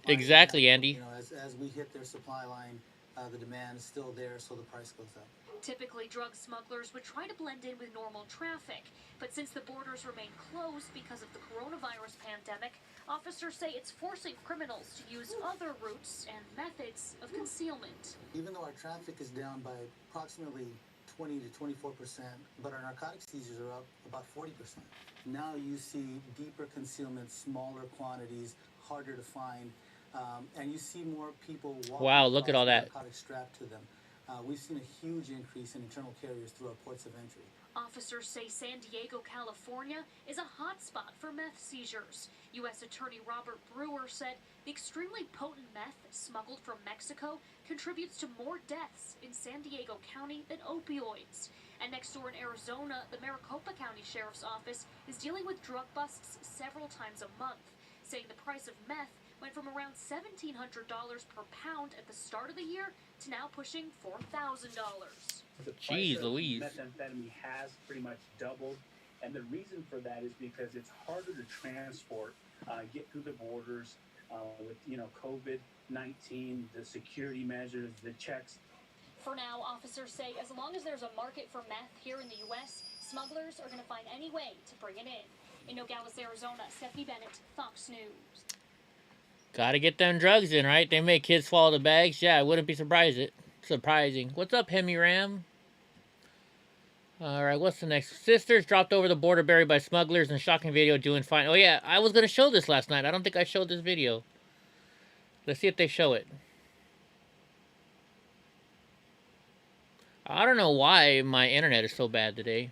Exactly, Andy. You know, as we hit their supply line, the demand is still there, so the price goes up. Typically, drug smugglers would try to blend in with normal traffic, but since the borders remain closed because of the coronavirus pandemic, officers say it's forcing criminals to use other routes and methods of concealment. Even though our traffic is down by approximately 20 to 24%, but our narcotic seizures are up about 40%. Now you see deeper concealment, smaller quantities, harder to find, and you see more people walking. Wow, look at all that. Narcotics strapped to them. We've seen a huge increase in internal carriers through our ports of entry. Officers say San Diego, California is a hotspot for meth seizures. U.S. Attorney Robert Brewer said the extremely potent meth smuggled from Mexico contributes to more deaths in San Diego County than opioids. And next door in Arizona, the Maricopa County Sheriff's Office is dealing with drug busts several times a month, saying the price of meth went from around $1,700 per pound at the start of the year to now pushing $4,000. Jeez Louise. Methamphetamine has pretty much doubled, and the reason for that is because it's harder to transport, get through the borders with COVID-19, the security measures, the checks. For now, officers say as long as there's a market for meth here in the U.S., smugglers are going to find any way to bring it in. In Nogales, Arizona, Stephanie Bennett, Fox News. Gotta get them drugs in, right? They make kids swallow the bags. Yeah, I wouldn't be surprising. What's up, Hemi Ram? Alright, what's the next? Sisters dropped over the border buried by smugglers in shocking video doing fine. Oh yeah, I was gonna show this last night. I don't think I showed this video. Let's see if they show it. I don't know why my internet is so bad today.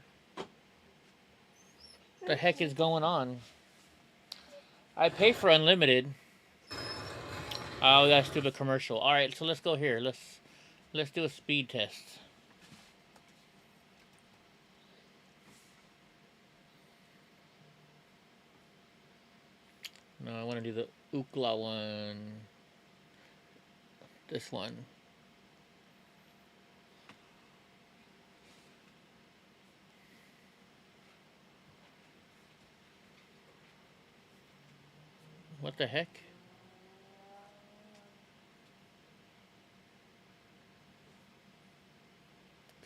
What the heck is going on? I pay for unlimited. Oh, we got a stupid commercial. All right, so let's go here. Let's do a speed test. No, I want to do the Ookla one. This one. What the heck?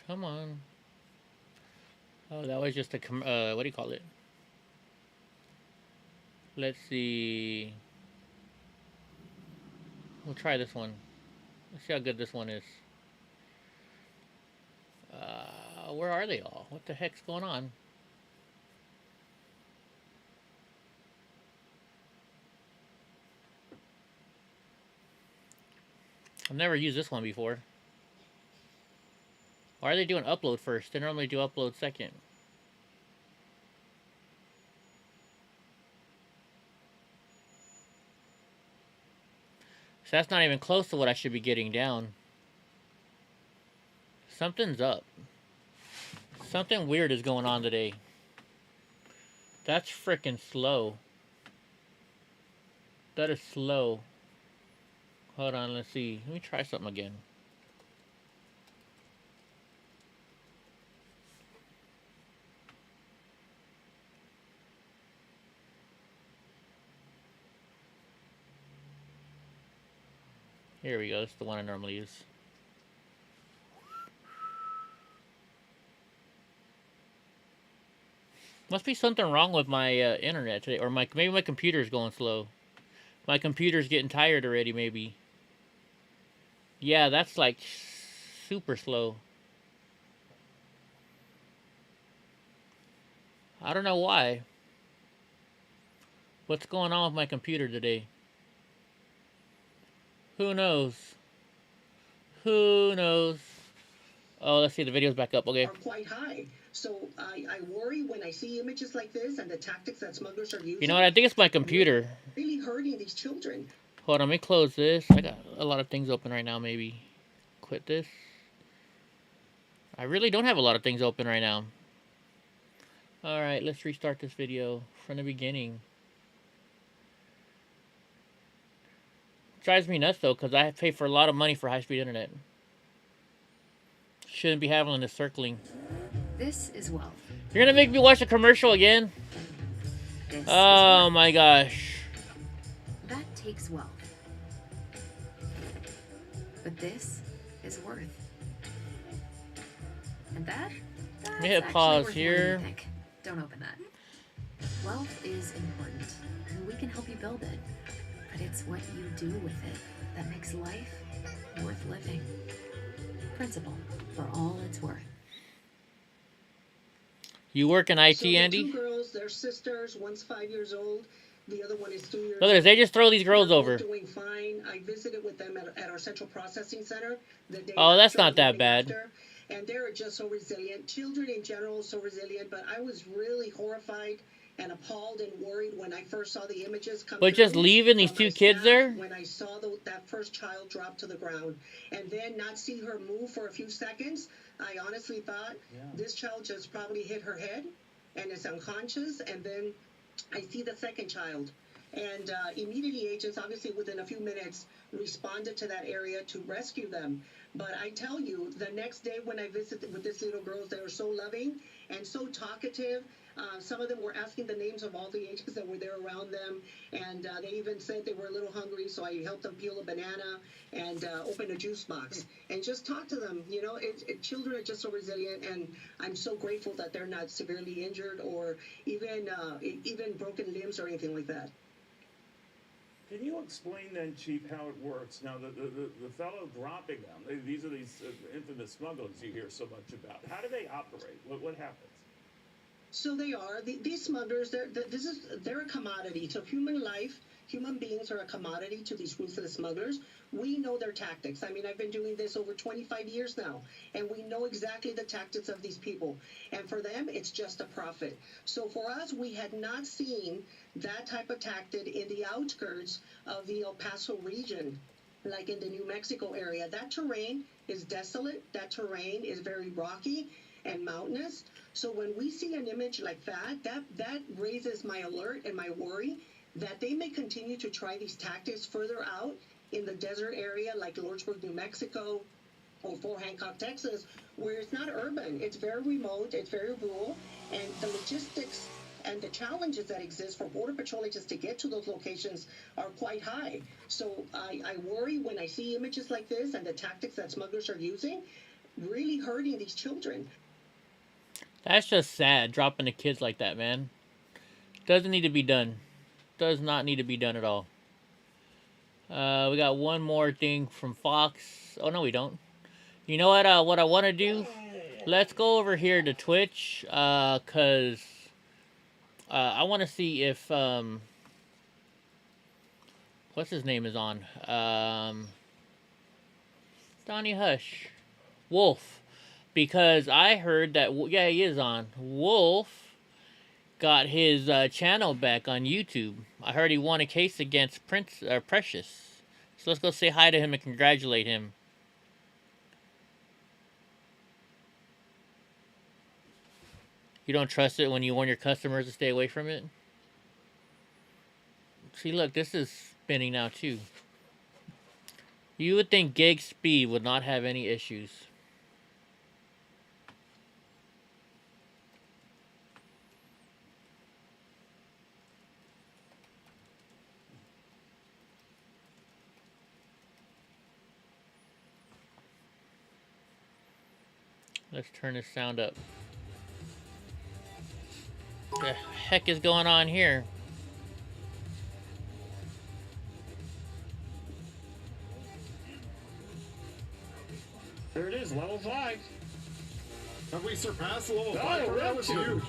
Come on. Oh, that was just a what do you call it? Let's see. We'll try this one. Let's see how good this one is. Where are they all? What the heck's going on? I've never used this one before. Why are they doing upload first? They normally do upload second. So that's not even close to what I should be getting down. Something's up. Something weird is going on today. That's freaking slow. That is slow. Hold on, let's see. Let me try something again. Here we go. That's the one I normally use. Must be something wrong with my internet today, or maybe my computer's going slow. My computer's getting tired already, maybe. Yeah, that's like super slow. I don't know why. What's going on with my computer today? Who knows? Who knows? Oh, let's see. The video's back up. Okay. Are quite high. So I worry when I see images like this and the tactics that smugglers are using. You know what? I think it's my computer. Really hurting these children. Hold on, let me close this. I got a lot of things open right now, maybe. Quit this. I really don't have a lot of things open right now. Alright, let's restart this video from the beginning. Drives me nuts though, because I pay for a lot of money for high-speed internet. Shouldn't be having this circling. This is wealth. You're gonna make me watch a commercial again? Oh my gosh. That takes wealth. But this is worth. And that's Let me hit actually pause worth more than here. you think. Don't open that. Wealth is important, and we can help you build it. But it's what you do with it that makes life worth living. Principle for all it's worth. You work in IT, So the Andy? two girls, they're sisters. One's 5 years old. The other one is 2 years old. Look at this. They just throw these girls They're over. doing fine. I visited with them at our central processing center the day Oh, that's after, not the that morning bad. after, and they're just so resilient. Children in general are so resilient, but I was really horrified and appalled and worried when I first saw the images come But just through leaving these from my two kids staff, there? when I saw that first child drop to the ground and then not see her move for a few seconds, I honestly thought this child just probably hit her head and is unconscious. And then I see the second child, and immediately agents, obviously within a few minutes, responded to that area to rescue them. But I tell you, the next day when I visited with these little girls, they were so loving and so talkative. Some of them were asking the names of all the agents that were there around them, and they even said they were a little hungry, so I helped them peel a banana and open a juice box and just talk to them. You know, children are just so resilient, and I'm so grateful that they're not severely injured or even broken limbs or anything like that. Can you explain then, Chief, how it works? Now, the fellow dropping them, these are these infamous smugglers you hear so much about. How do they operate? What happens? So they are these smugglers. They're a commodity. So human life Human beings are a commodity to these ruthless smugglers. We know their tactics. I mean, I've been doing this over 25 years now, and we know exactly the tactics of these people. And for them, it's just a profit. So for us, we had not seen that type of tactic in the outskirts of the El Paso region, like in the New Mexico area. That terrain is desolate. That terrain is very rocky and mountainous. So when we see an image like that raises my alert and my worry that they may continue to try these tactics further out in the desert area like Lordsburg, New Mexico, or Fort Hancock, Texas, where it's not urban. It's very remote, it's very rural, and the logistics and the challenges that exist for Border Patrol agents to get to those locations are quite high. So I worry when I see images like this and the tactics that smugglers are using, really hurting these children. That's just sad, dropping the kids like that, man. Doesn't need to be done. Does not need to be done at all. We got one more thing from Fox. Oh, no, we don't. You know what I want to do? Let's go over here to Twitch, because I want to see if, what's his name is on? Donnie Hush. Wolf. Because I heard that, yeah, he is on. Wolf got his channel back on YouTube. I heard he won a case against Precious. So let's go say hi to him and congratulate him. You don't trust it when you warn your customers to stay away from it? See, look, this is spinning now too. You would think gig speed would not have any issues. Let's turn this sound up. What the heck is going on here? There it is, level 5. Have we surpassed level Oh, 5? That was huge. huge.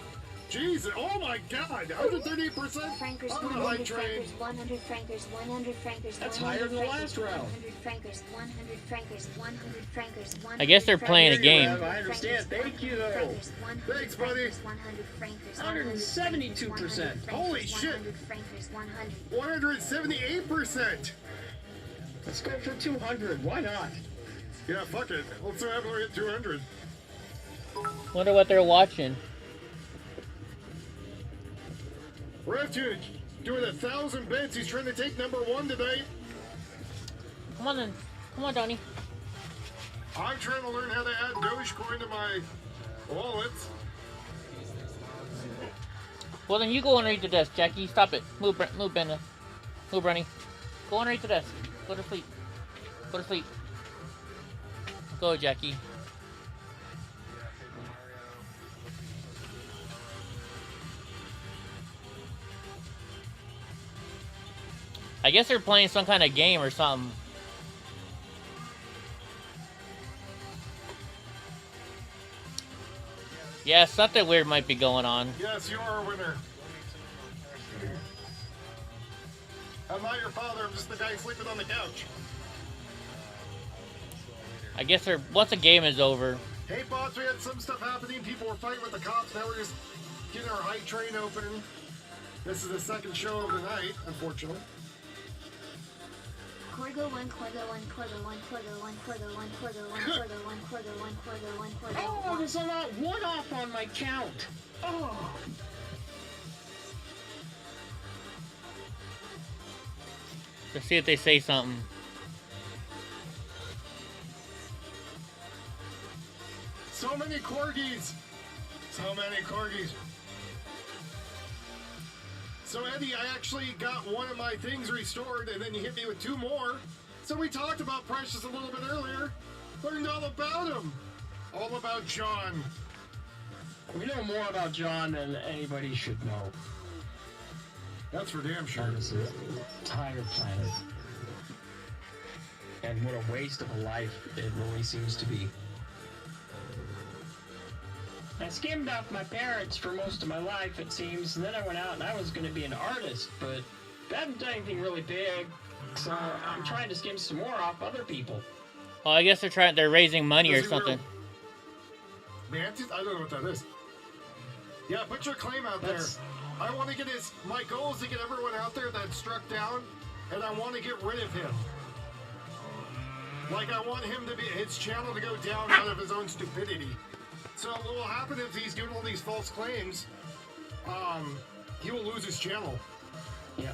Jesus, oh my God, 138%. Frankers, I'm on the 100 light train. frankers, 100 frankers, 100 frankers. That's higher than the last round. 100 frankers, 100 frankers, 100 frankers. I guess they're playing a game. I understand. Thank you. Thanks, buddy. 172%. Holy shit. 178%. Let's go for 200. Why not? Yeah, fuck it. Let's have her hit 200. Wonder what they're watching. Refuge doing 1,000 bits. He's trying to take number 1 today. Come on then. Come on, Donnie. I'm trying to learn how to add Dogecoin to my wallet. Well, then you go underneath the desk, Jackie. Stop it. Move, Brenda. Move, Brenny. Go underneath the desk. Go to sleep. Go to sleep. Go, Jackie. I guess they're playing some kind of game or something. Yeah, something weird might be going on. Yes, you are a winner. I'm not your father. I'm just the guy sleeping on the couch. I guess they're once the game is over. Hey, boss, we had some stuff happening. People were fighting with the cops. Now we're just getting our hype train open. This is the second show of the night, unfortunately. Corgo 1, Corgo 1, Corgo 1, Corgo 1, Corgo 1, Corgo 1, Corgo 1, Corgo 1, Corgo 1, Corgo 1. Oh, there's a lot. 1 off on my count. Oh. Let's see if they say something. So many corgis. So many corgis. So, Eddie, I actually got one of my things restored, and then you hit me with 2 more. So we talked about Precious a little bit earlier. Learned all about him. All about John. We know more about John than anybody should know. That's for damn sure. On this entire planet. And what a waste of a life it really seems to be. I skimmed off my parents for most of my life, it seems, and then I went out and I was going to be an artist, but They haven't done anything really big, so I'm trying to skim some more off other people. Well, I guess they're raising money or Does he wear something. Mantis? I don't know what that is. Yeah, put your claim out there. I want to get my goal is to get everyone out there that's struck down, and I want to get rid of him. Like, I want him to his channel to go down out of his own stupidity. So what will happen if he's doing all these false claims, he will lose his channel. Yeah.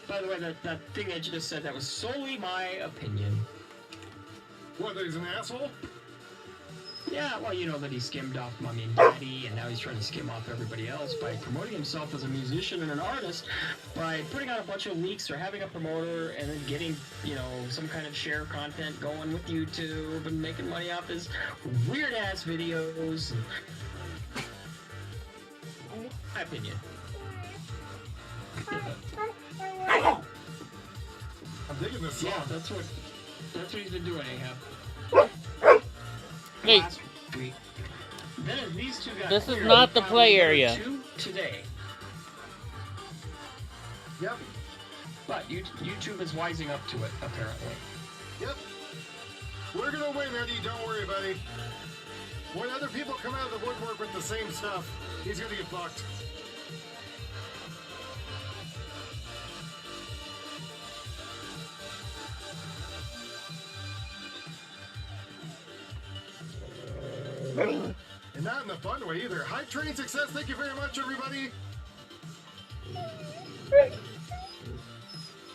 By the way, that thing that you just said, that was solely my opinion. What, that he's an asshole? Yeah, well, you know that he skimmed off Mommy and Daddy, and now he's trying to skim off everybody else by promoting himself as a musician and an artist by putting out a bunch of leaks or having a promoter and then getting, you know, some kind of share content going with YouTube and making money off his weird-ass videos. My opinion. I'm digging this song. Yeah, that's what he's been doing, Ahab. Hey. Last week. Then these two got This is cleared, not the filed play number area. 2 today. Yep. But YouTube is wising up to it, apparently. Yep. We're gonna win, Eddie. Don't worry, buddy. When other people come out of the woodwork with the same stuff, he's gonna get fucked. And not in a fun way either. Hype train success. Thank you very much, everybody.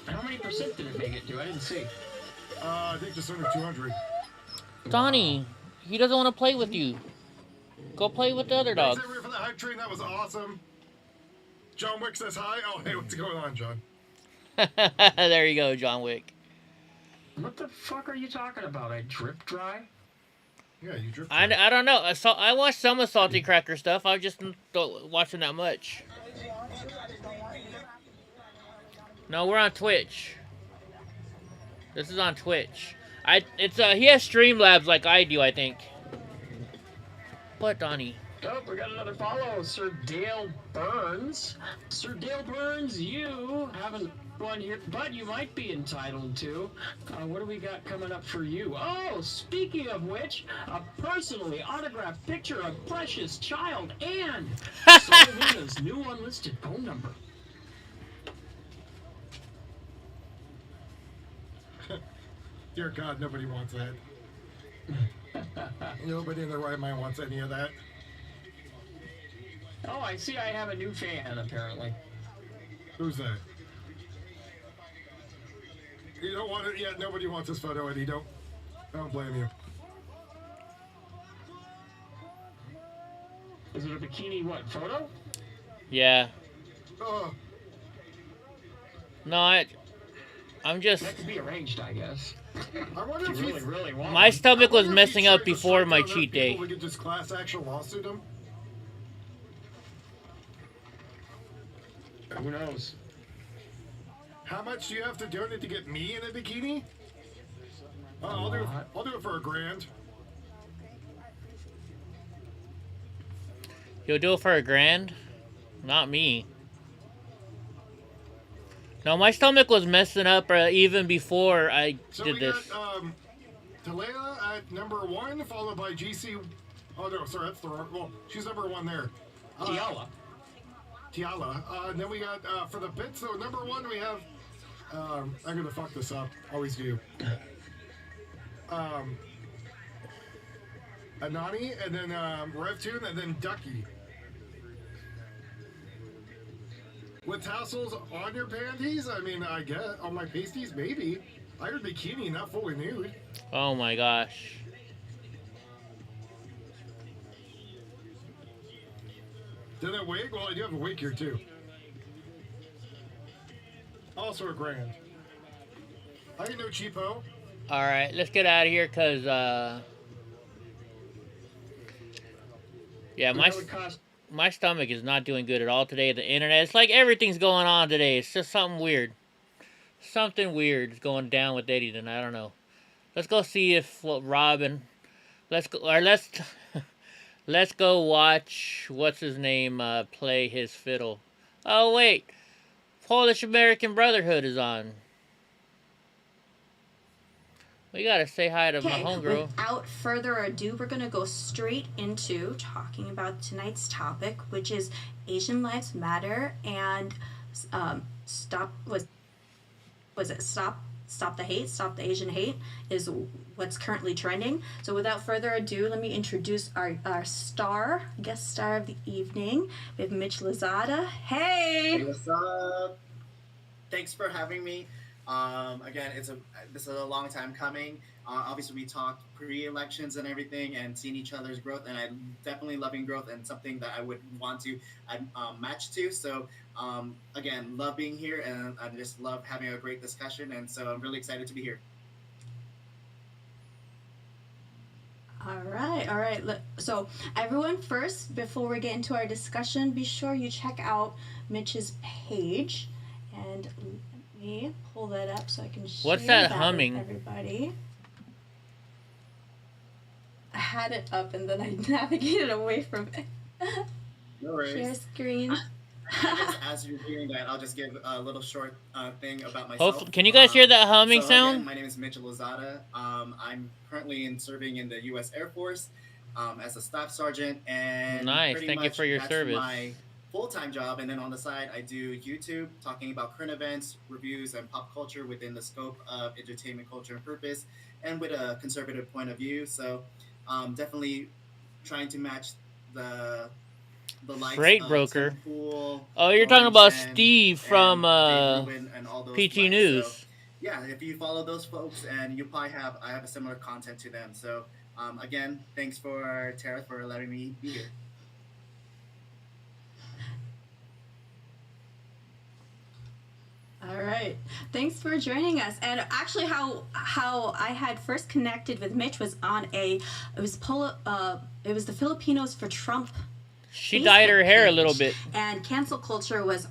How many percent did it make it to? I didn't see. I think just under 200. Donnie, he doesn't want to play with you. Go play with the other dogs. Thanks, everybody, for the hype train. That was awesome. John Wick says hi. Oh, hey, what's going on, John? There you go, John Wick. What the fuck are you talking about? I drip dry? Yeah, you drip I don't know. I watched some of Salty Cracker stuff. I just don't watching that much. No, we're on Twitch. This is on Twitch. He has Streamlabs like I do, I think. What, Donnie? Oh, we got another follow. Sir Dale Burns. Sir Dale Burns, you haven't won here, but you might be entitled to. What do we got coming up for you? Oh, speaking of which, a personally autographed picture of Precious Child and Solomon's new unlisted phone number. Dear God, nobody wants that. Nobody in their right mind wants any of that. Oh, I see I have a new fan, apparently. Who's that? You don't want it yet? Nobody wants this photo, Eddie. I don't blame you. Is it a bikini, photo? Yeah. Oh. No, I'm just... That could be arranged, I guess. I wonder if you really want My one. stomach was messing up before my cheat day. We could just class action lawsuit him. Who knows? How much do you have to donate to get me in a bikini? I'll do it for $1,000. You'll do it for $1,000? Not me. No, my stomach was messing up even before I did this. So we got Talea at number 1, followed by GC. Oh no, sorry, that's the wrong. Well, she's number 1 there. Tiala. And then we got for the bits. So number 1 we have. I'm gonna fuck this up. Always do. Anani, and then RevTune, and then Ducky. With tassels on your panties? I mean, I guess. On my pasties? Maybe. I heard bikini, not fully nude. Oh my gosh. Then a wig? Well, I do have a wig here, too. Also $1,000. I ain't no cheapo. Alright, let's get out of here, because, yeah, my stomach is not doing good at all today. The internet, it's like everything's going on today. It's just something weird. Something weird is going down with Eddie tonight. I don't know. Let's go see if Robin. Let's go watch what's his name play his fiddle. Oh wait, Polish American Brotherhood is on. We gotta say hi to my Okay, homegirl. without further ado, we're gonna go straight into talking about tonight's topic, which is Asian Lives Matter and stop the hate, stop the Asian hate is what's currently trending. So without further ado, let me introduce our guest star of the evening. We have Mitch Lozada. Hey! Hey, what's up? Thanks for having me. Again, this is a long time coming. Obviously, we talked pre-elections and everything, and seeing each other's growth, and I'm definitely loving growth, and something that I would want to match to. So, again, love being here, and I just love having a great discussion, and so I'm really excited to be here. All right. So everyone, first, before we get into our discussion, be sure you check out Mitch's page, and let me pull that up so I can share What's that with humming? everybody. I had it up and then I navigated away from it. No worries. Share screen. I guess as you're hearing that, I'll just give a little short thing about myself. Can you guys hear that humming so sound? Again, my name is Mitch Lozada. I'm currently serving in the U.S. Air Force as a staff sergeant, and Nice. pretty Thank you much for your that's service. my full-time job. And then on the side, I do YouTube, talking about current events, reviews, and pop culture within the scope of entertainment, culture, and purpose, and with a conservative point of view. So definitely trying to match the likes Freight of broker. Tim Pool, Oh, you're talking about Orange, Steve from Dave Rubin, and all those PT likes. News. So, yeah, if you follow those folks, and you probably I have a similar content to them. So again, thanks for Tara for letting me be here. All right. Thanks for joining us. And actually, how I had first connected with Mitch was on it was the Filipinos for Trump. She Facebook dyed her hair a page. little bit. And cancel culture was,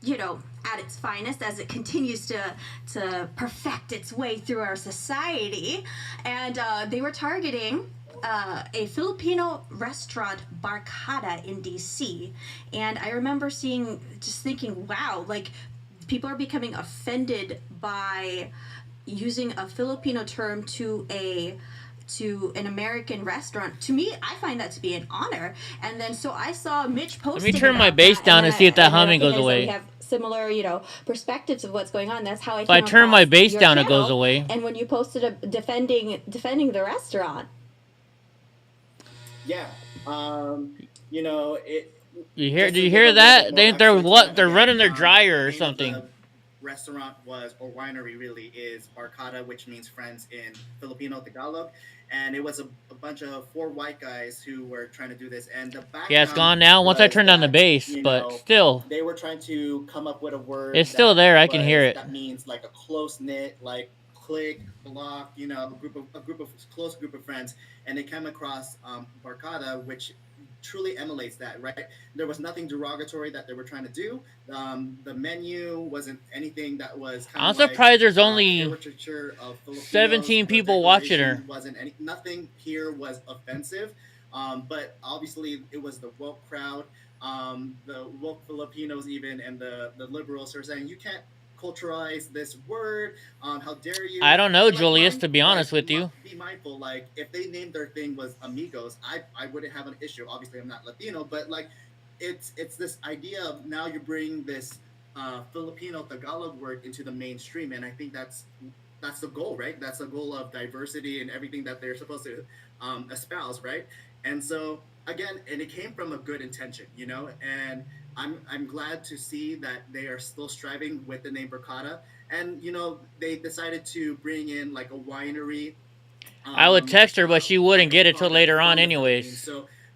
at its finest as it continues to perfect its way through our society. And they were targeting a Filipino restaurant, Barkada, in DC. And I remember thinking, wow, people are becoming offended by using a Filipino term to an American restaurant. To me, I find that to be an honor. And then so I saw Mitch posting. Let me turn my about bass that, down and see if that humming goes we away. have similar, perspectives of what's going on. That's how I. If I came turn my across bass your down, it goes channel. away. And when you posted defending the restaurant. Yeah, it. Do you hear that? They're running their dryer or something. The restaurant or winery really is Barkada, which means friends in Filipino Tagalog, and it was a bunch of 4 white guys who were trying to do this. And the background, Yeah, it's gone now. Once I turned down the bass, but still, they were trying to come up with a word. it's still there. I can hear it. That means like a close knit, like clique, block, a close group of friends, and they came across Barkada, which truly emulates that, right? There was nothing derogatory that they were trying to do. The menu wasn't anything that was kind I'm of surprised there's only caricature of Filipinos. 17 people watching her. Nothing here was offensive, but obviously it was the woke crowd, the woke Filipinos even, and the liberals are saying you can't culturalize this word. How dare you? I don't know, Julius, to be honest with you. Be mindful. If they named their thing was amigos, I wouldn't have an issue. Obviously, I'm not Latino, but it's this idea of now you bring this Filipino Tagalog word into the mainstream, and I think that's the goal, right? That's the goal of diversity and everything that they're supposed to espouse, right? And so again, and it came from a good intention, and I'm glad to see that they are still striving with the name Barkada, and they decided to bring in a winery. I would text her, but she wouldn't get it till later on, anyways.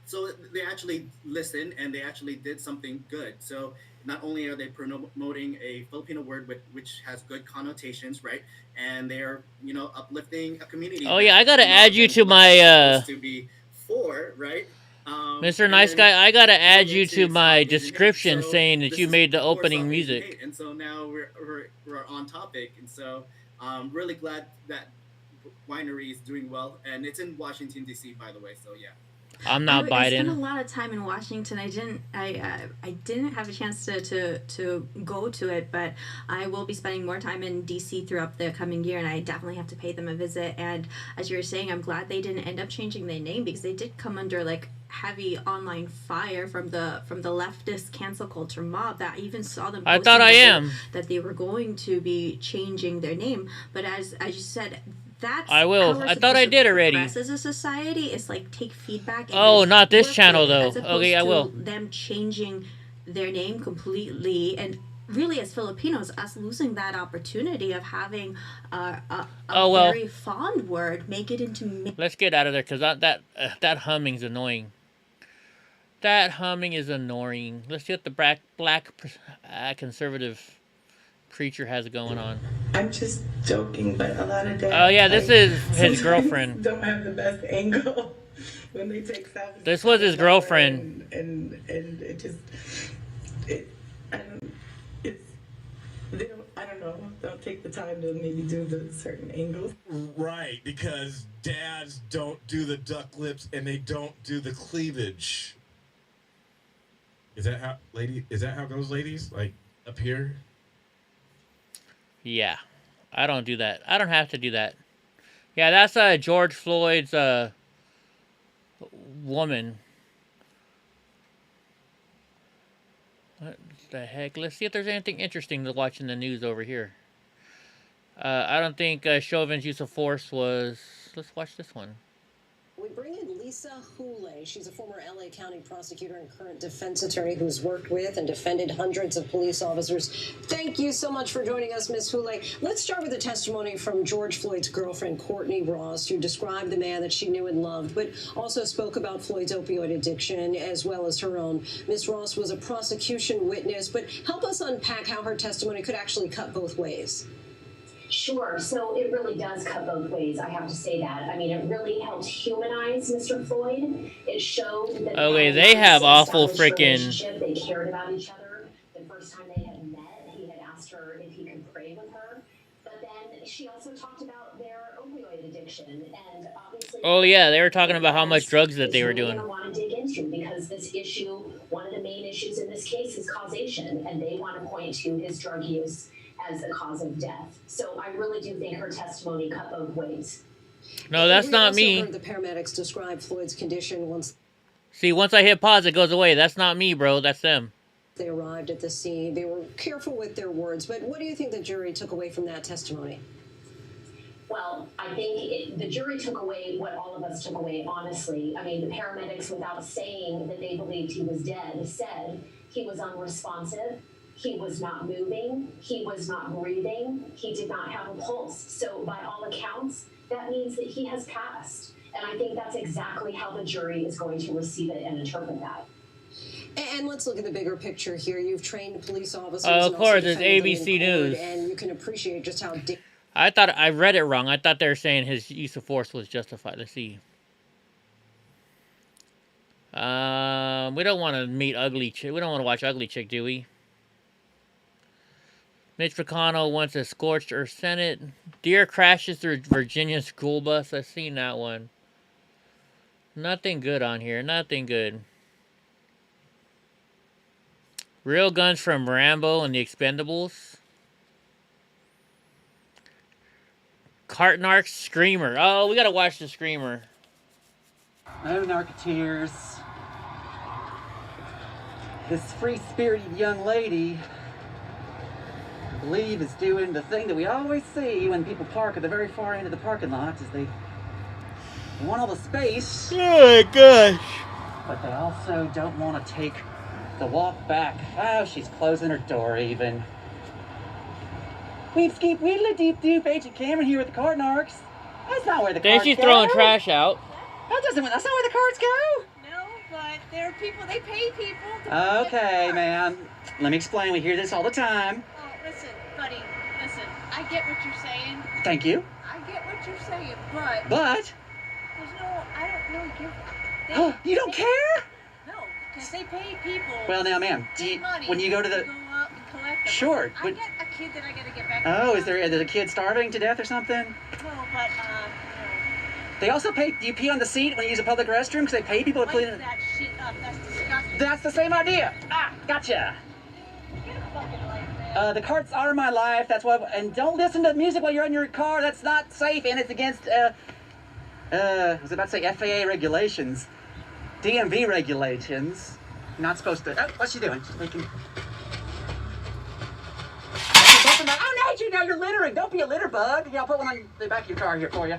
So they actually listened, and they actually did something good. So not only are they promoting a Filipino word which has good connotations, right, and they're uplifting a community. Oh yeah, I gotta add you to my to be for, right. Mr. Nice Guy, I gotta add you to my description saying that you made the opening music. And so now we're on topic, and so I'm really glad that winery is doing well, and it's in Washington D.C. by the way. So yeah. I'm not I spent a Biden. lot of time in Washington. I didn't have a chance to go to it, but I will be spending more time in DC throughout the coming year, and I definitely have to pay them a visit. And as you were saying, I'm glad they didn't end up changing their name, because they did come under like heavy online fire from the leftist cancel culture mob that even saw them I posting thought I that am. that they were going to be changing their name. But as you said, that's I will. how we're I thought I supposed to did already. progress as a society. It's like take feedback. And Oh, then not this work channel with it, though. as opposed Okay, I to will. them changing their name completely, and really as Filipinos, us losing that opportunity of having a Oh, well. very fond word, make it into. Let's get out of there, because that humming's annoying. That humming is annoying. Let's see what the black conservative preacher has going on. I'm just joking, but a lot of dads. Oh yeah, this is his sometimes girlfriend. Don't have the best angle when they take selfies. This was his girlfriend. And it just I don't know. Don't take the time to maybe do the certain angles. Right, because dads don't do the duck lips and they don't do the cleavage. Is that how it goes, ladies? Like up here? Yeah, I don't do that. I don't have to do that. Yeah, that's George Floyd's woman. What the heck? Let's see if there's anything interesting to watch in the news over here. I don't think Chauvin's use of force was... Let's watch this one. We bring in Lisa Hoolay. She's a former LA County prosecutor and current defense attorney who's worked with and defended hundreds of police officers. Thank you so much for joining us, Ms. Hoolay. Let's start with a testimony from George Floyd's girlfriend, Courtney Ross, who described the man that she knew and loved, but also spoke about Floyd's opioid addiction as well as her own. Ms. Ross was a prosecution witness, but help us unpack how her testimony could actually cut both ways. Sure. So it really does cut both ways. I have to say that. I mean, it really helped humanize Mr. Floyd. It showed that Okay, they have awful freaking. freaking... They cared about each other. The first time they had met, he had asked her if he could pray with her. But then she also talked about their opioid addiction, and obviously. Oh yeah, they were talking about how much drugs that they were doing. Going to want to dig into, because this issue, one of the main issues in this case is causation, and they want to point to his drug use as the cause of death. So I really do think her testimony cut both ways. No, that's not me. Heard the paramedics describe Floyd's condition once See, once I hit pause, it goes away. That's not me, bro. That's them. they arrived at the scene. They were careful with their words, but what do you think the jury took away from that testimony? Well, I think the jury took away what all of us took away, honestly. I mean, the paramedics, without saying that they believed he was dead, said he was unresponsive. He was not moving. He was not breathing. He did not have a pulse. So by all accounts, that means that he has passed. And I think that's exactly how the jury is going to receive it and interpret that. And let's look at the bigger picture here. You've trained police officers. Of course, it's ABC News. And you can appreciate just how... I read it wrong. I thought they were saying his use of force was justified. Let's see. We don't want to meet Ugly Chick. We don't want to watch Ugly Chick, do we? Mitch McConnell wants a scorched earth Senate. Deer crashes through Virginia school bus. I've seen that one. Nothing good on here. Nothing good. Real guns from Rambo and the Expendables. Cartnark Screamer. Oh, we gotta watch the Screamer. No Narketeers. This free-spirited young lady, I believe, is doing the thing that we always see when people park at the very far end of the parking lot, is they want all the space. Oh my gosh. But they also don't want to take the walk back. Oh, she's closing her door even. Weep, skeep, wheedle, deep, doop, Agent Cameron here with the Cartnarks. That's not where the Then cards she's go. throwing trash out. That's not where the cards go. No, but there are people, they pay people to Okay, ma'am. Let me explain. We hear this all the time. Oh, listen, buddy, listen. I get what you're saying. Thank you. I get what you're saying, but... But? There's no... I don't really give... Oh, you don't care? No, because they pay people... Well, now, ma'am, money when you go to the... go out and collect them. Sure, I but... get a kid that I gotta get back Oh, to. is there a kid starving to death or something? No, but, They also pay. Do you pee on the seat when you use a public restroom? Because they pay people to clean it. That shit up. That's disgusting. That's the same idea. Ah, gotcha. The carts are my life. That's why. And don't listen to music while you're in your car. That's not safe, and it's against. I was about to say FAA regulations, DMV regulations. Not supposed to. Oh, what's she doing? She's making. Oh no, you're littering. Don't be a litter bug. Yeah, I'll put one on the back of your car here for you.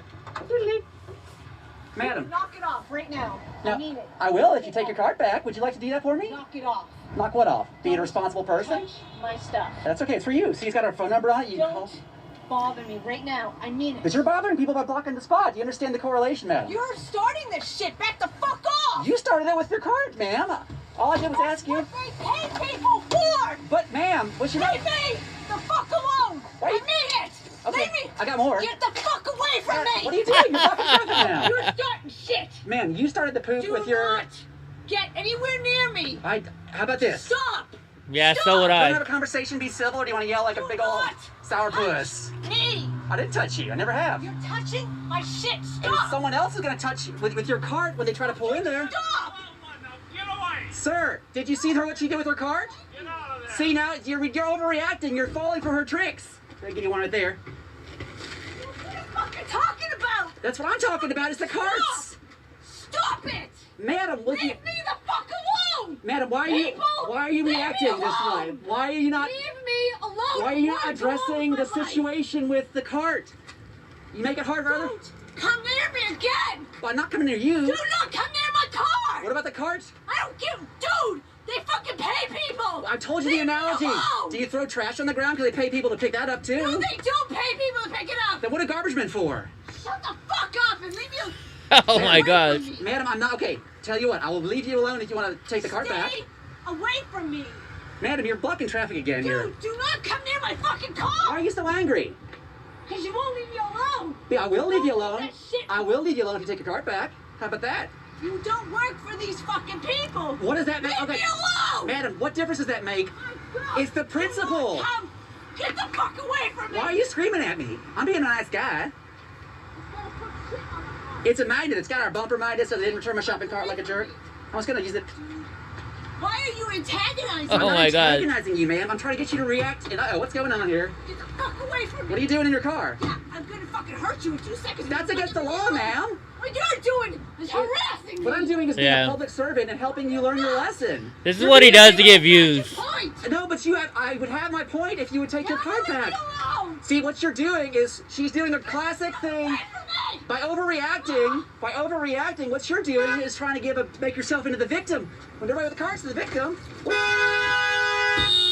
Madam. Knock it off right now. I mean it. I will if you take your card back. Would you like to do that for me? Knock it off. Knock what off? Being a responsible person? Touch my stuff. That's okay. It's for you. See, he's got our phone number on it. You can call. Don't bother me right now. I mean it. But you're bothering people by blocking the spot. Do you understand the correlation, madam? You're starting this shit. Back the fuck off. You started it with your card, ma'am. All I did was ask you. They pay people for. But, ma'am, what's your name? Leave me the fuck alone. Why I mean it. Okay, Leave me. I got more. Get the fuck away from me. What are you doing? You're talking traffic now. You're starting shit. Ma'am, you started the poop Do with your. not get anywhere near me. How about this? Stop. Yeah, Stop. so would Do you want I. to have a conversation, be civil, or do you want to yell like a big old sourpuss? Me. I didn't touch you. I never have. You're touching my shit. And Stop. someone else is going to touch you with your cart when they try to pull in there. Stop. Sir, did you see what she did with her cart? Get out of there. See, now you're overreacting. You're falling for her tricks. I'll give you one right there. What are you fucking talking about? That's what I'm talking about. It's the carts. Stop it. Madam, look. Leave me the fuck alone. Madam, why are you reacting this way? Why are you not? Leave me alone. Why are you not addressing the situation with the cart? You make it hard for other. Come near me again. Well, I'm not coming near you. Do not come near my car. What about the cart? I don't give, dude. They fucking pay people. I told you the analogy. Do you throw trash on the ground because they pay people to pick that up too? No, they don't pay people to pick it up. Then what are garbage men for? Shut the fuck up and leave me alone. Oh my gosh. Madam, I'm not okay. Tell you what, I will leave you alone if you want to take the cart back. Stay away from me. Madam, you're blocking traffic again here. Dude, do not come near my fucking car. Why are you so angry? Because you won't leave me alone. Yeah, I will leave you alone. That shit. I will leave you alone if you take your cart back. How about that? You don't work for these fucking people. What does that make? Leave me alone. Madam, what difference does that make? It's the principle. Come, get the fuck away from me. Why are you screaming at me? I'm being a nice guy. It's a magnet. It's got our bumper magnet so they didn't return my shopping cart like a jerk. I was going to use it. Why are you antagonizing me? I'm not my God. antagonizing you, ma'am. I'm trying to get you to react. And what's going on here? Get the fuck away from me. What are you doing in your car? Yeah, I'm going to fucking hurt you in 2 seconds. That's against the law, ma'am. What you're doing is harassing me. What I'm doing is being a public servant and helping you learn your lesson. This is what he does to get views. No, but I would have my point if you would take your card back. See, what you're doing is she's doing a classic thing. By overreacting, what you're doing is trying to make yourself into the victim. When everybody with the cards is the victim.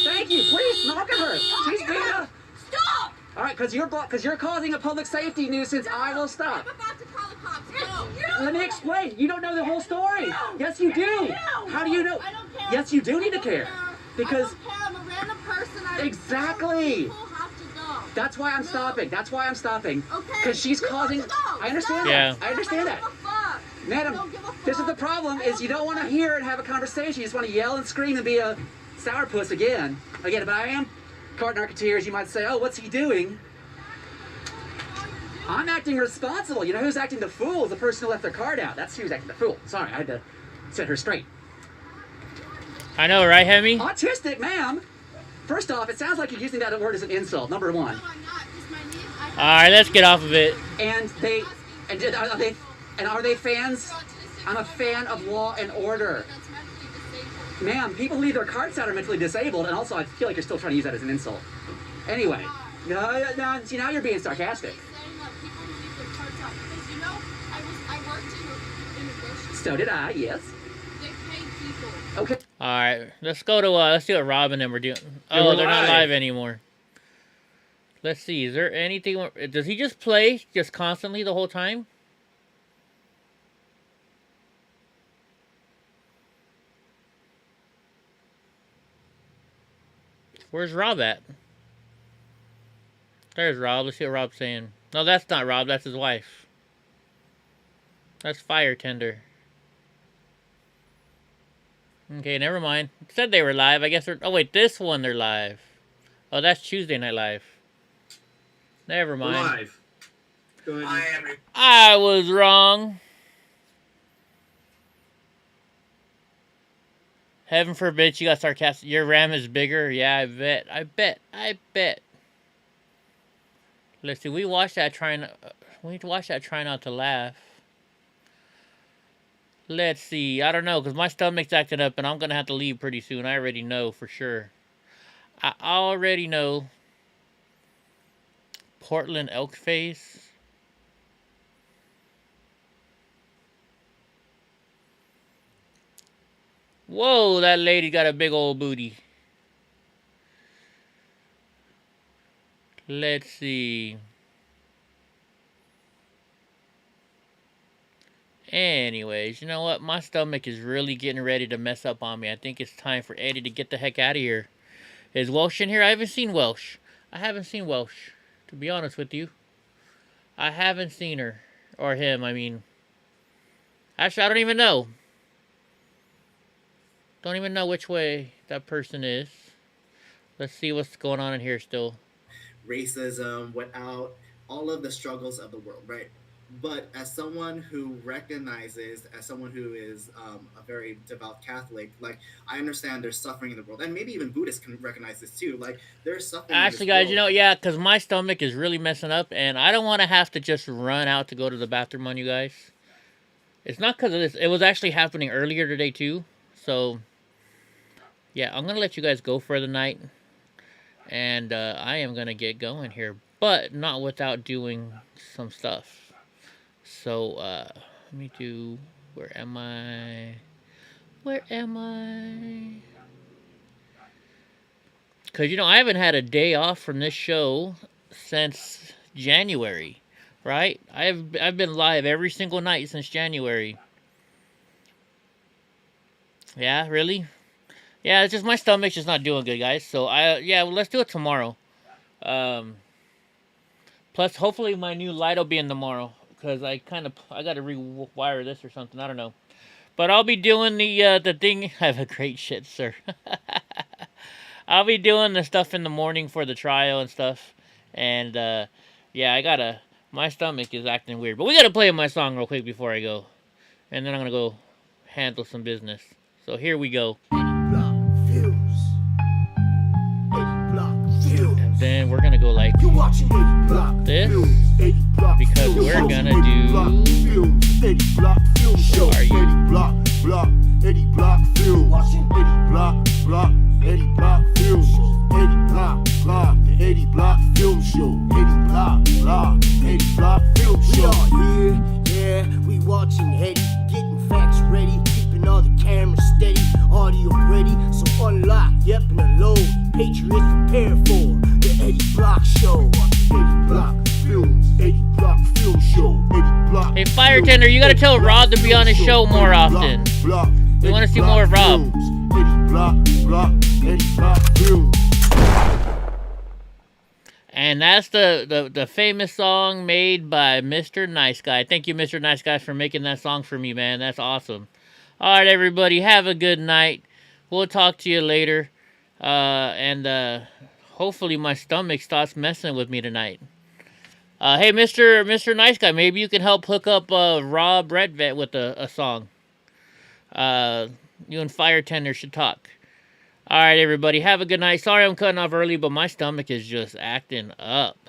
Thank you. Please knock at her. She's being a. Stop. All right, because you're causing a public safety nuisance. I will stop. I'm about to call the cops. No. Let me explain. You don't know the whole story. Yes, you do. How do you know? I don't care. Yes, you do need to care. Because I don't care. I'm a random person. exactly. That's why I'm stopping. That's why I'm stopping. Because she's causing. I understand that. I understand that. Madam, this is the problem: is you don't want to hear and have a conversation. You just want to yell and scream and be a sourpuss again. But I am cart narketeers. You might say, "Oh, what's he doing?" I'm acting responsible. You know who's acting the fool is the person who left their card out. That's who's acting the fool. Sorry, I had to set her straight. I know, right, Hemi? Autistic, ma'am. First off, it sounds like you're using that word as an insult. Number one. All right, let's get off of it. And are they fans? I'm a fan of law and order. Ma'am, people who leave their carts out are mentally disabled, and also I feel like you're still trying to use that as an insult. Anyway, no, see, now you're being sarcastic. So did I, yes. Okay. All right, let's go to let's see what Rob and them are doing. Oh, we're they're not live. live anymore. Let's see. Is there anything? Does he just play just constantly the whole time? Where's Rob at? There's Rob. Let's see what Rob's saying. No, that's not Rob. That's his wife. That's Fire Tender. Okay, never mind. It said they were live. I guess they're... Oh, wait. This one they're live. Oh, that's Tuesday Night Live. Never mind. Live. Go ahead. I was wrong. Heaven forbid you got sarcastic. Your RAM is bigger. Yeah, I bet. Let's see. We watched that trying not to laugh. Let's see. I don't know, because my stomach's acting up, and I'm going to have to leave pretty soon. I already know for sure. I already know. Portland elk face. Whoa, that lady got a big old booty. Let's see. Anyways, you know what? My stomach is really getting ready to mess up on me. I think it's time for Eddie to get the heck out of here. Is Welsh in here? I haven't seen Welsh. To be honest with you. I haven't seen her. Or him, I mean. Actually, I don't even know. Don't even know which way that person is. Let's see what's going on in here still. Racism, without all of the struggles of the world, right? But as someone who recognizes, as someone who is a very devout Catholic, like, I understand there's suffering in the world, and maybe even Buddhists can recognize this too. Like, there's suffering. Actually, guys, you know, yeah, because my stomach is really messing up, and I don't want to have to just run out to go to the bathroom on you guys. It's not because of this. It was actually happening earlier today too. So, yeah, I'm gonna let you guys go for the night, and I am gonna get going here, but not without doing some stuff. So, let me do, where am I? Because, you know, I haven't had a day off from this show since January, right? I've been live every single night since January. Yeah, really? Yeah, it's just my stomach's just not doing good, guys. So, yeah, well, let's do it tomorrow. Plus, hopefully my new light will be in tomorrow. Because I got to rewire this or something. I don't know. But I'll be doing the thing. I have a great shit, sir. I'll be doing the stuff in the morning for the trial and stuff. And, yeah, my stomach is acting weird. But we got to play my song real quick before I go. And then I'm going to go handle some business. So here we go. And then we're going to go like this. Because we're going to do... Who are you? EddieBlock Film Show. We are here, yeah, we watching Eddie, getting facts ready, keeping all the cameras steady, audio ready, so unlock, yep, and unload. Patriots prepare for the EddieBlock Show. EddieBlock Films, EddieBlock Film Show, EddieBlock. Hey, Fire Tender, you gotta tell Rob to be on his show more often. We want to see more of Rob. EddieBlock Films. And that's the famous song made by Mr. Nice Guy. Thank you, Mr. Nice Guy, for making that song for me, man. That's awesome. All right, everybody, have a good night. We'll talk to you later. And hopefully my stomach stops messing with me tonight. Hey, Mr. Nice Guy, maybe you can help hook up Rob Redvet with a song. You and Fire Tender should talk. All right, everybody, have a good night. Sorry I'm cutting off early, but my stomach is just acting up.